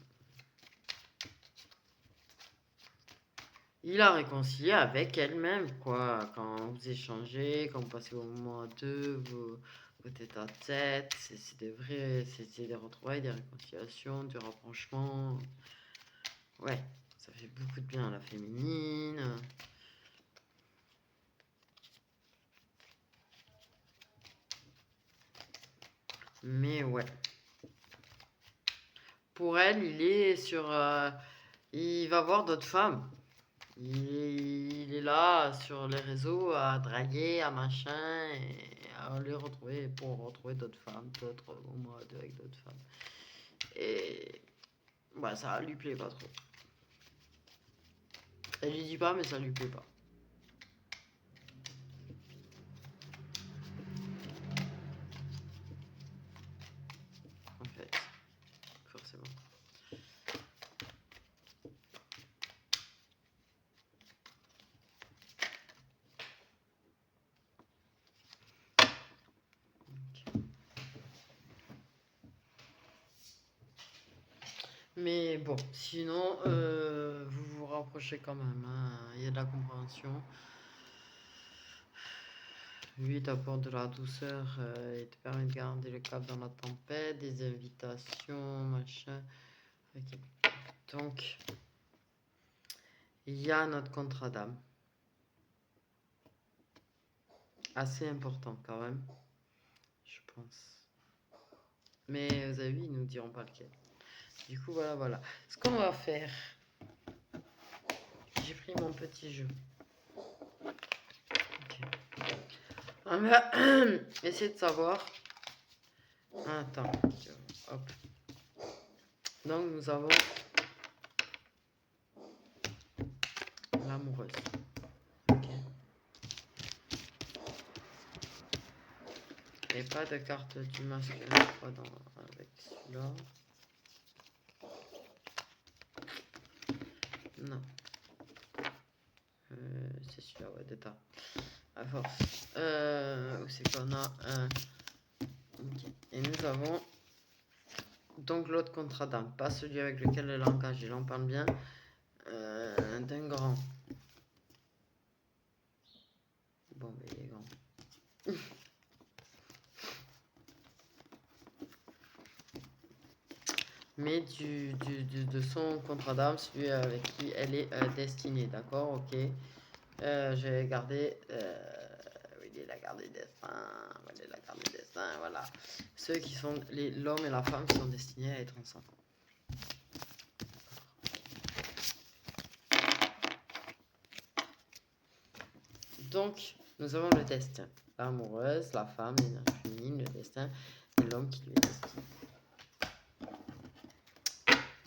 Il a réconcilié avec elle-même, quoi. Quand vous échangez, quand vous passez au moment à deux, vous tête à tête, c'est des vrais, c'est des retrouvailles, des réconciliations, du rapprochement. Ouais, ça fait beaucoup de bien à la féminine. Mais ouais. Pour elle, il est sur... il va voir d'autres femmes. Il est là sur les réseaux à draguer, à machin, et à les retrouver pour retrouver d'autres femmes, d'autres moments avec d'autres femmes. Et bah, ça lui plaît pas trop. Elle lui dit pas, mais ça lui plaît pas. En fait, forcément. Mais bon, sinon, vous vous rapprochez quand même. Hein. Il y a de la compréhension. Lui t'apporte de la douceur et te permet de garder le cap dans la tempête, des invitations, machin. Ok. Donc, il y a notre contrat d'âme. Assez important quand même, je pense. Mais vous avez vu, ils nous diront pas lequel. Du coup, voilà. Ce qu'on va faire, j'ai pris mon petit jeu. Ok. On va essayer de savoir. Attends, hop. Donc nous avons l'amoureuse. Ok. Et pas de carte du masculin, je crois, avec celui-là. Non. C'est celui-là, ouais, d'état. À force. Où c'est qu'on a un. Okay. Et nous avons donc l'autre contrat d'âme, pas celui avec lequel elle est engagée, là on parle bien d'un grand. Bon, mais il est grand. Mais de son contrat d'âme, celui avec qui elle est destinée, d'accord, ok. J'ai gardé. Oui, il a gardé destin. Il a gardé destin, voilà. Ceux qui sont l'homme et la femme qui sont destinés à être ensemble. Donc, nous avons le destin. L'amoureuse, la femme, l'énergie féminine, le destin et l'homme qui lui est destiné.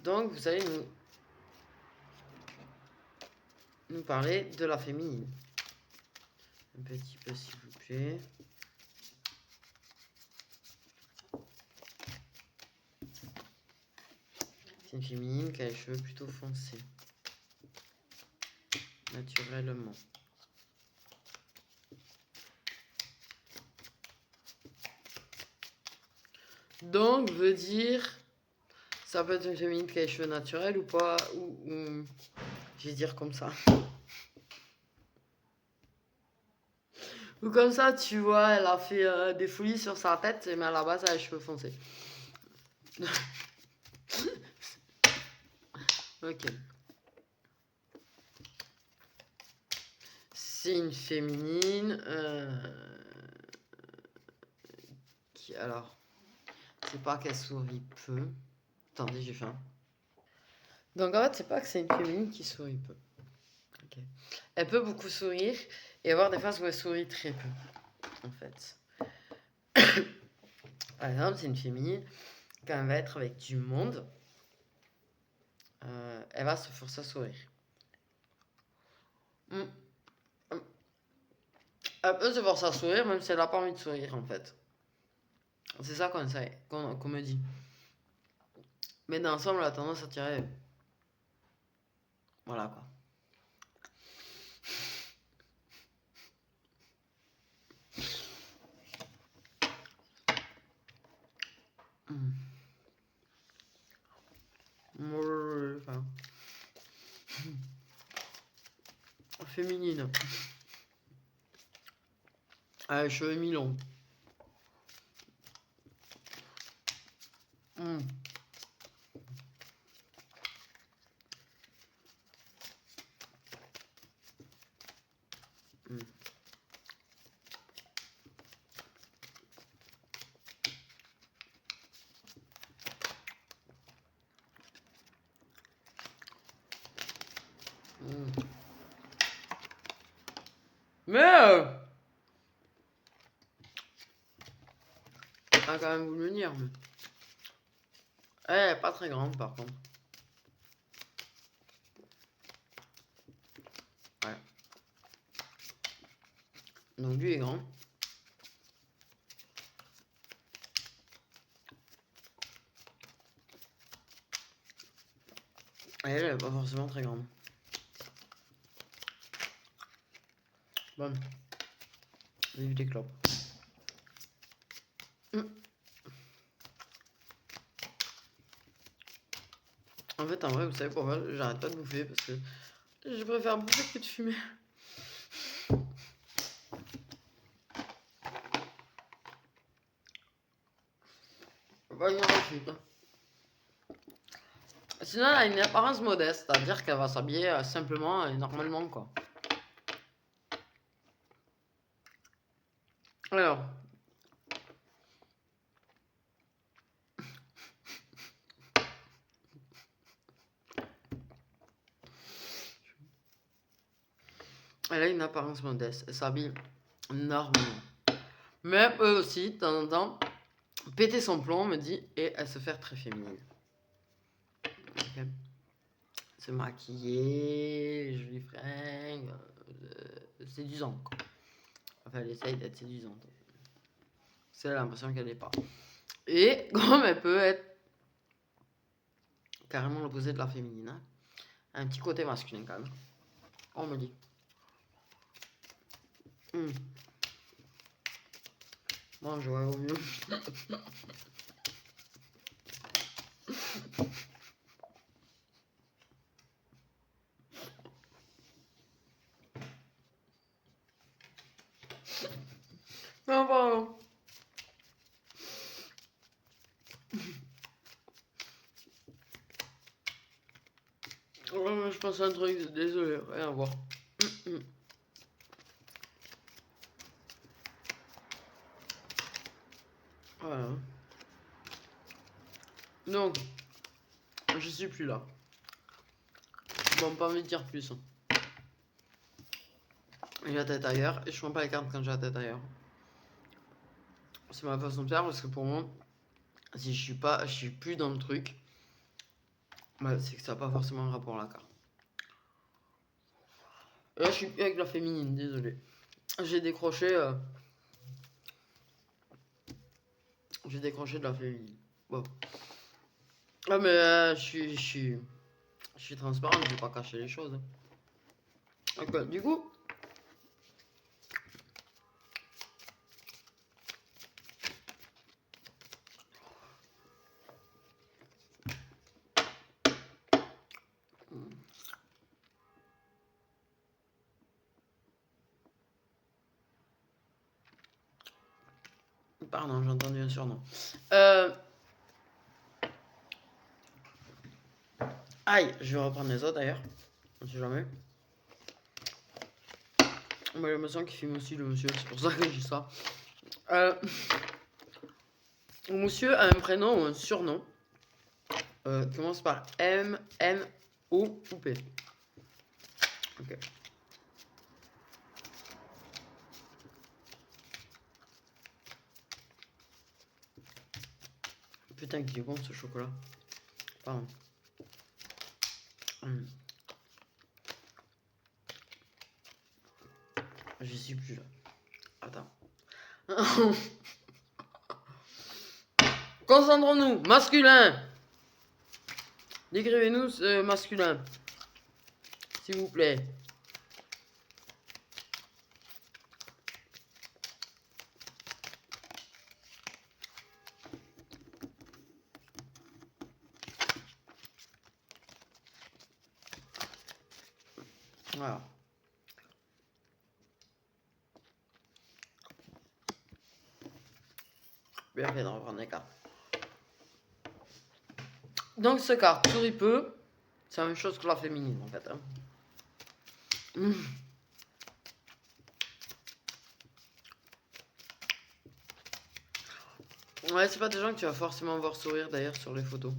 Donc, vous allez nous parler de la féminine. Un petit peu, s'il vous plaît. C'est une féminine qui a les cheveux plutôt foncés. Naturellement. Donc, veut dire, ça peut être une féminine qui a les cheveux naturels ou pas, ou je vais dire comme ça. Ou comme ça, tu vois, elle a fait des folies sur sa tête, mais à la base, elle a les cheveux foncés. Ok. C'est une féminine qui, alors, c'est pas qu'elle sourit peu. Attendez, j'ai faim. Donc en fait, c'est pas que c'est une féminine qui sourit peu. Okay. Elle peut beaucoup sourire et avoir des phases où elle sourit très peu, en fait. Par exemple, c'est une féminine, quand elle va être avec du monde, elle va se forcer à sourire. Mm. Elle peut se forcer à sourire même si elle n'a pas envie de sourire en fait. C'est ça qu'on me dit. Mais dans l'ensemble, elle a tendance à tirer. Voilà quoi. Mm. Enfin, féminine. Cheveux mi-longs. Mm. Mm. Mm. Mais elle a quand même voulu venir. Elle est pas très grande par contre. Ouais. Donc lui est grand. Et elle est pas forcément très grande. Bon. Vive des clopes. Mm. En fait, en vrai, vous savez pourquoi j'arrête pas de bouffer parce que je préfère bouffer que de fumer. Bah, il y en a ensuite. Sinon, elle a une apparence modeste, c'est-à-dire qu'elle va s'habiller simplement et normalement, quoi. Alors. Elle a une apparence modeste, elle s'habille normalement. Mais elle peut aussi, de temps en temps, péter son plomb, me dit, et elle se fait très féminine. Okay. Se maquiller, jolies fringues, séduisante, quoi. Enfin, elle essaye d'être séduisante. C'est l'impression qu'elle n'est pas. Et comme elle peut être carrément l'opposé de la féminine, hein, un petit côté masculin quand même. On me dit. Bon, je vois au mieux. Non, pardon. Je pense à un truc, désolé, rien à voir. Voilà. Donc, je suis plus là. Bon, pas envie de dire plus. J'ai la tête ailleurs et je prends pas les cartes quand j'ai la tête ailleurs. C'est ma façon de faire parce que pour moi, si je suis plus dans le truc, bah, c'est que ça n'a pas forcément un rapport à la carte. Et là, je suis plus avec la féminine, désolé. J'ai décroché. J'ai décroché de la féminine. Bon. Ah, mais je suis transparent, je vais pas cacher les choses. Ok, du coup. Pardon, j'ai entendu un surnom. Aïe, je vais reprendre les autres d'ailleurs. On sait jamais. Mais je me sens qu'il filme aussi le monsieur, c'est pour ça que je dis ça. Le monsieur a un prénom ou un surnom. Qui commence par M, N, O ou P. Ok. Putain, qu'il est bon ce chocolat. Pardon. Je suis plus là. Attends. Concentrons-nous. Masculin. Décrivez-nous ce masculin. S'il vous plaît. Voilà. Bien fait de reprendre les cartes. Donc, ce carte sourit peu. C'est la même chose que la féminine, en fait. Hein. Ouais, c'est pas des gens que tu vas forcément voir sourire, d'ailleurs, sur les photos.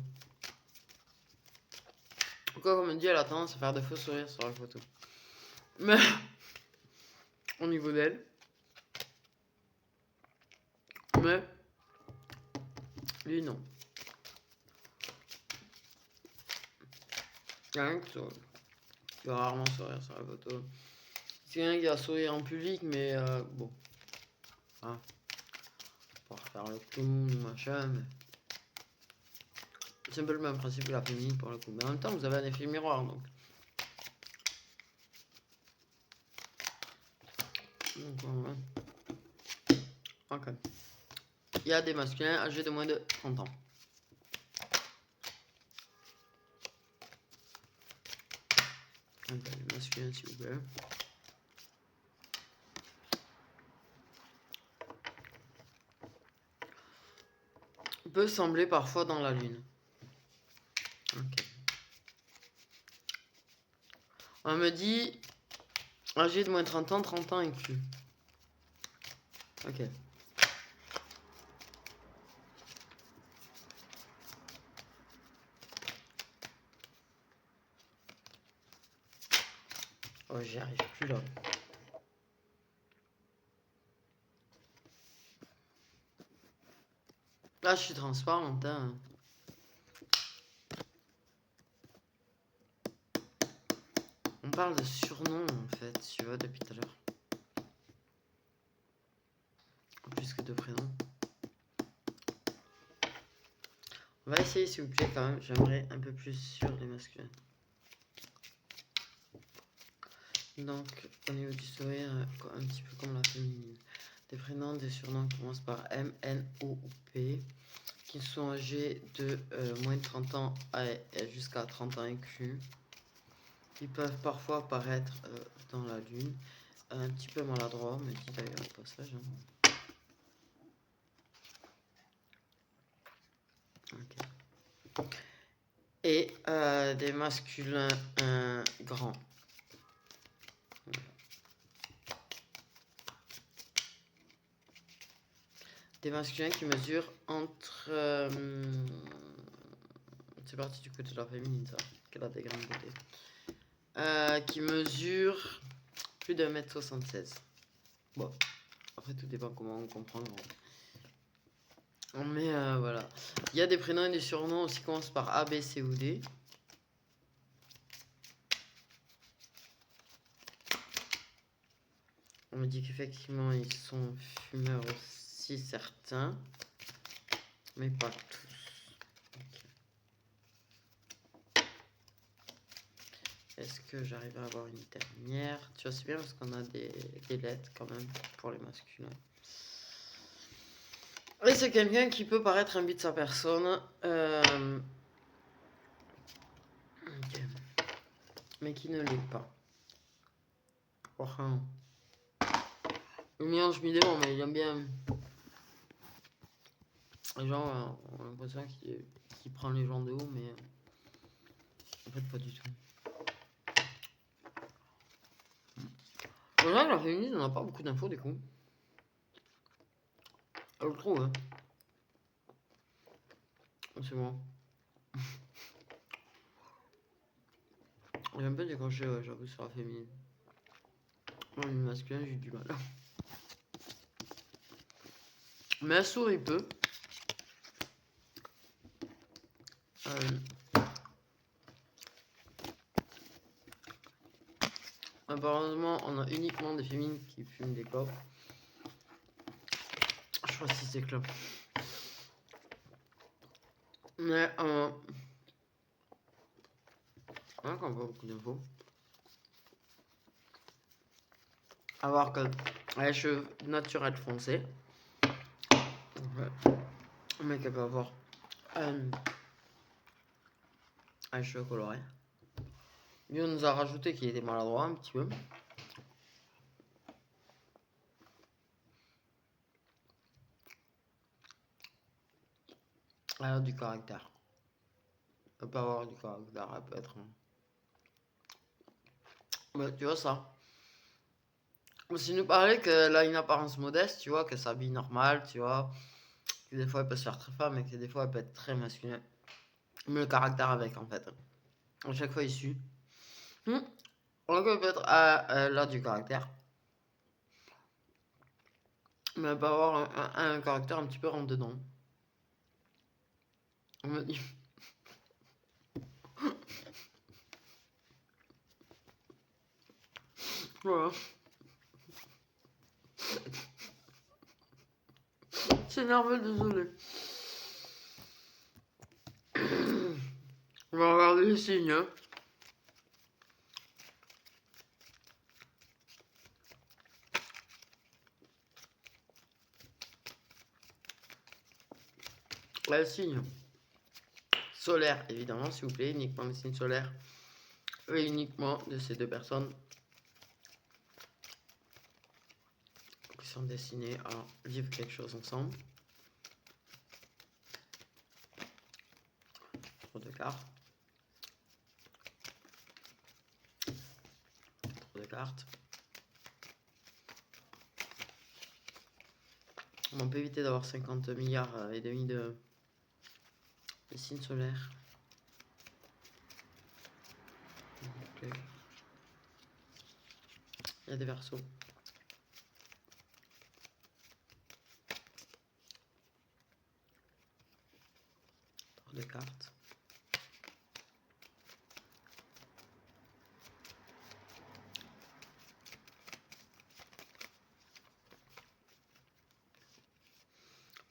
Quoi, comme on dit, elle a tendance à faire des faux sourires sur la photo. Mais, au niveau d'elle. Mais, lui, non. Quelqu'un qui va rarement sourire sur la photo. C'est quelqu'un qui va sourire en public, mais bon. Hein. Pour faire le clown ou machin, mais... C'est un peu le même principe que la féminine pour le coup. Mais en même temps, vous avez un effet miroir, donc. Ouais. Ok. Il y a des masculins âgés de moins de 30 ans. Les masculins, s'il vous plaît. Peut sembler parfois dans la lune. Ok. On me dit âgé de moins de 30 ans inclus. Ok. Oh, j'y arrive plus là. Là, je suis transparente. Hein. On parle de surnom en fait, tu vois, depuis tout à l'heure. Plus que de prénoms. On va essayer, s'il vous plaît, quand même. J'aimerais un peu plus sur les masculins. Donc, au niveau du sourire, un petit peu comme la féminine. Des prénoms, des surnoms qui commencent par M, N, O ou P, qui sont âgés de moins de 30 ans jusqu'à 30 ans inclus. Ils peuvent parfois apparaître dans la lune. Un petit peu maladroit, me dit d'ailleurs au passage. Hein. Okay. Et des masculins grands. Des masculins qui mesurent entre... c'est parti du côté de la féminine, ça. Qu'elle a des grandes beautés. Qui mesurent plus d'1m76. Bon, après tout dépend comment on comprend. Mais voilà. Il y a des prénoms et des surnoms aussi qui commencent par A, B, C ou D. On me dit qu'effectivement ils sont fumeurs aussi certains. Mais pas tous. Okay. Est-ce que j'arrive à avoir une dernière? Tu vois, c'est bien parce qu'on a des lettres quand même pour les masculins. Et c'est quelqu'un qui peut paraître imbu de sa personne. Okay. Mais qui ne l'est pas. Enfin, il mélange vidéo, mais il aime bien. Les gens ont l'impression qu'il prend les gens de haut, mais en fait, pas du tout. Là, la féminine, on n'a pas beaucoup d'infos des coups. Je le trouve, hein. C'est bon. J'ai un peu décroché, ouais, j'avoue, sur la féminine. Non, le masculin, j'ai du mal. Mais elle sourit peu. Apparemment, on a uniquement des féminines qui fument des clopes. Je choisis des clopes. Mais, hein, quand pas beaucoup d'infos. Avoir que les cheveux naturels foncés. Ouais. Mais qu'elle peut avoir un cheveu coloré. Lui, on nous a rajouté qu'il était maladroit un petit peu. Elle a du caractère. Elle peut avoir du caractère, elle peut être. Mais tu vois ça. Si nous parlait qu'elle a une apparence modeste, tu vois, qu'elle s'habille normal, tu vois, que des fois elle peut se faire très femme et que des fois elle peut être très masculin. Mais le caractère avec en fait. À chaque fois il suit. Donc elle peut être elle a du caractère. Mais elle peut avoir un caractère un petit peu rentre dedans. On me dit. Voilà. C'est nerveux, désolé. On va regarder les signes. Hein. Les signes solaires, évidemment, s'il vous plaît, uniquement les signes solaires. Et uniquement de ces deux personnes qui sont destinées à vivre quelque chose ensemble. Trop de cartes. Trop de cartes. On peut éviter d'avoir 50 milliards et demi de signes solaires. Okay. Il y a des versos. Trop de cartes.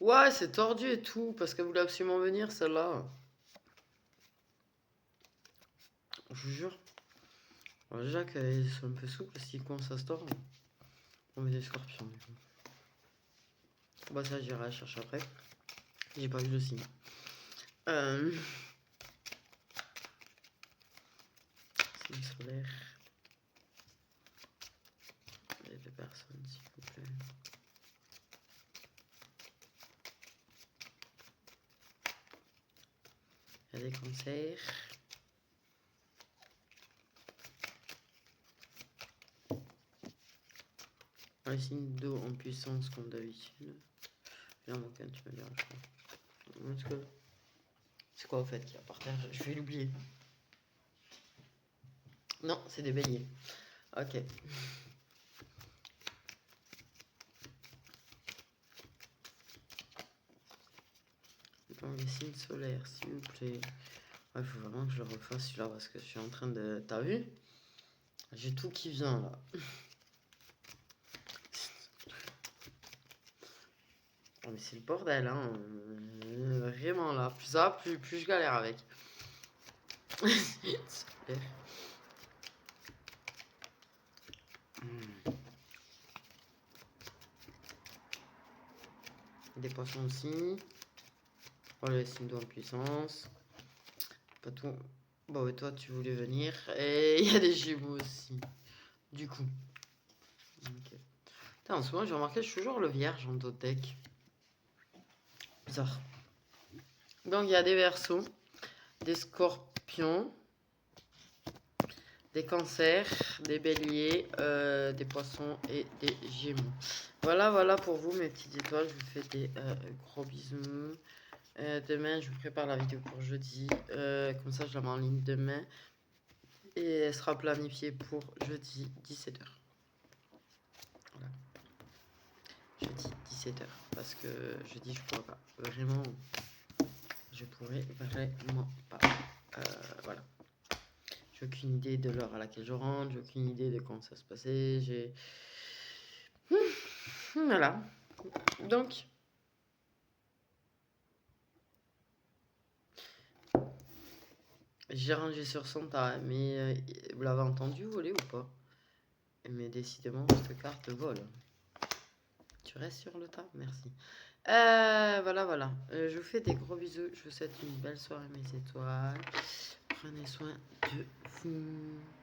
Ouais, c'est tordu et tout, parce qu'elle voulait absolument venir, celle-là. Je vous jure. Alors déjà qu'elle est un peu souple, parce qu'il commence à se tordre. On met des scorpions, du coup. Bah ça, j'irai chercher après. J'ai pas vu le signe. Signe solaire. Il y a des personnes, s'il vous plaît. Il y a des cancers. Un signe d'eau en puissance comme d'habitude. Il en manque un, tu me diras, je crois. C'est quoi au fait qu'il y a par terre? Je vais l'oublier. Non, c'est des béliers. Ok. Donc les signes solaires, s'il vous plaît. Il faut vraiment que je le refasse celui-là parce que je suis en train de... T'as vu? J'ai tout qui vient là. Oh, mais c'est le bordel, hein. Vraiment là. Plus ça, plus je galère avec. Des poissons aussi. Voilà les signes d'eau en puissance. Pas tout. Bon, et toi, tu voulais venir. Et il y a des jumeaux aussi. Du coup. Ok. Putain, en ce moment, j'ai remarqué, je suis toujours le vierge en deck. Bizarre. Donc, il y a des versos, des scorpions, des cancers, des béliers, des poissons et des gémeaux. Voilà pour vous, mes petites étoiles. Je vous fais des gros bisous. Demain, je vous prépare la vidéo pour jeudi. Comme ça, je la mets en ligne demain. Et elle sera planifiée pour jeudi 17h. Voilà. Jeudi 17h. Parce que jeudi, je pourrais pas. Vraiment, je pourrais vraiment pas. Voilà. Je suis aucune idée de l'heure à laquelle je rentre, j'ai aucune idée de quand ça se passait, j'ai... Voilà. Donc, j'ai rangé sur son tas, mais vous l'avez entendu voler ou pas? Mais décidément, cette carte vole. Tu restes sur le tas? Merci. Voilà. Je vous fais des gros bisous. Je vous souhaite une belle soirée, mes étoiles. Prenez soin de vous.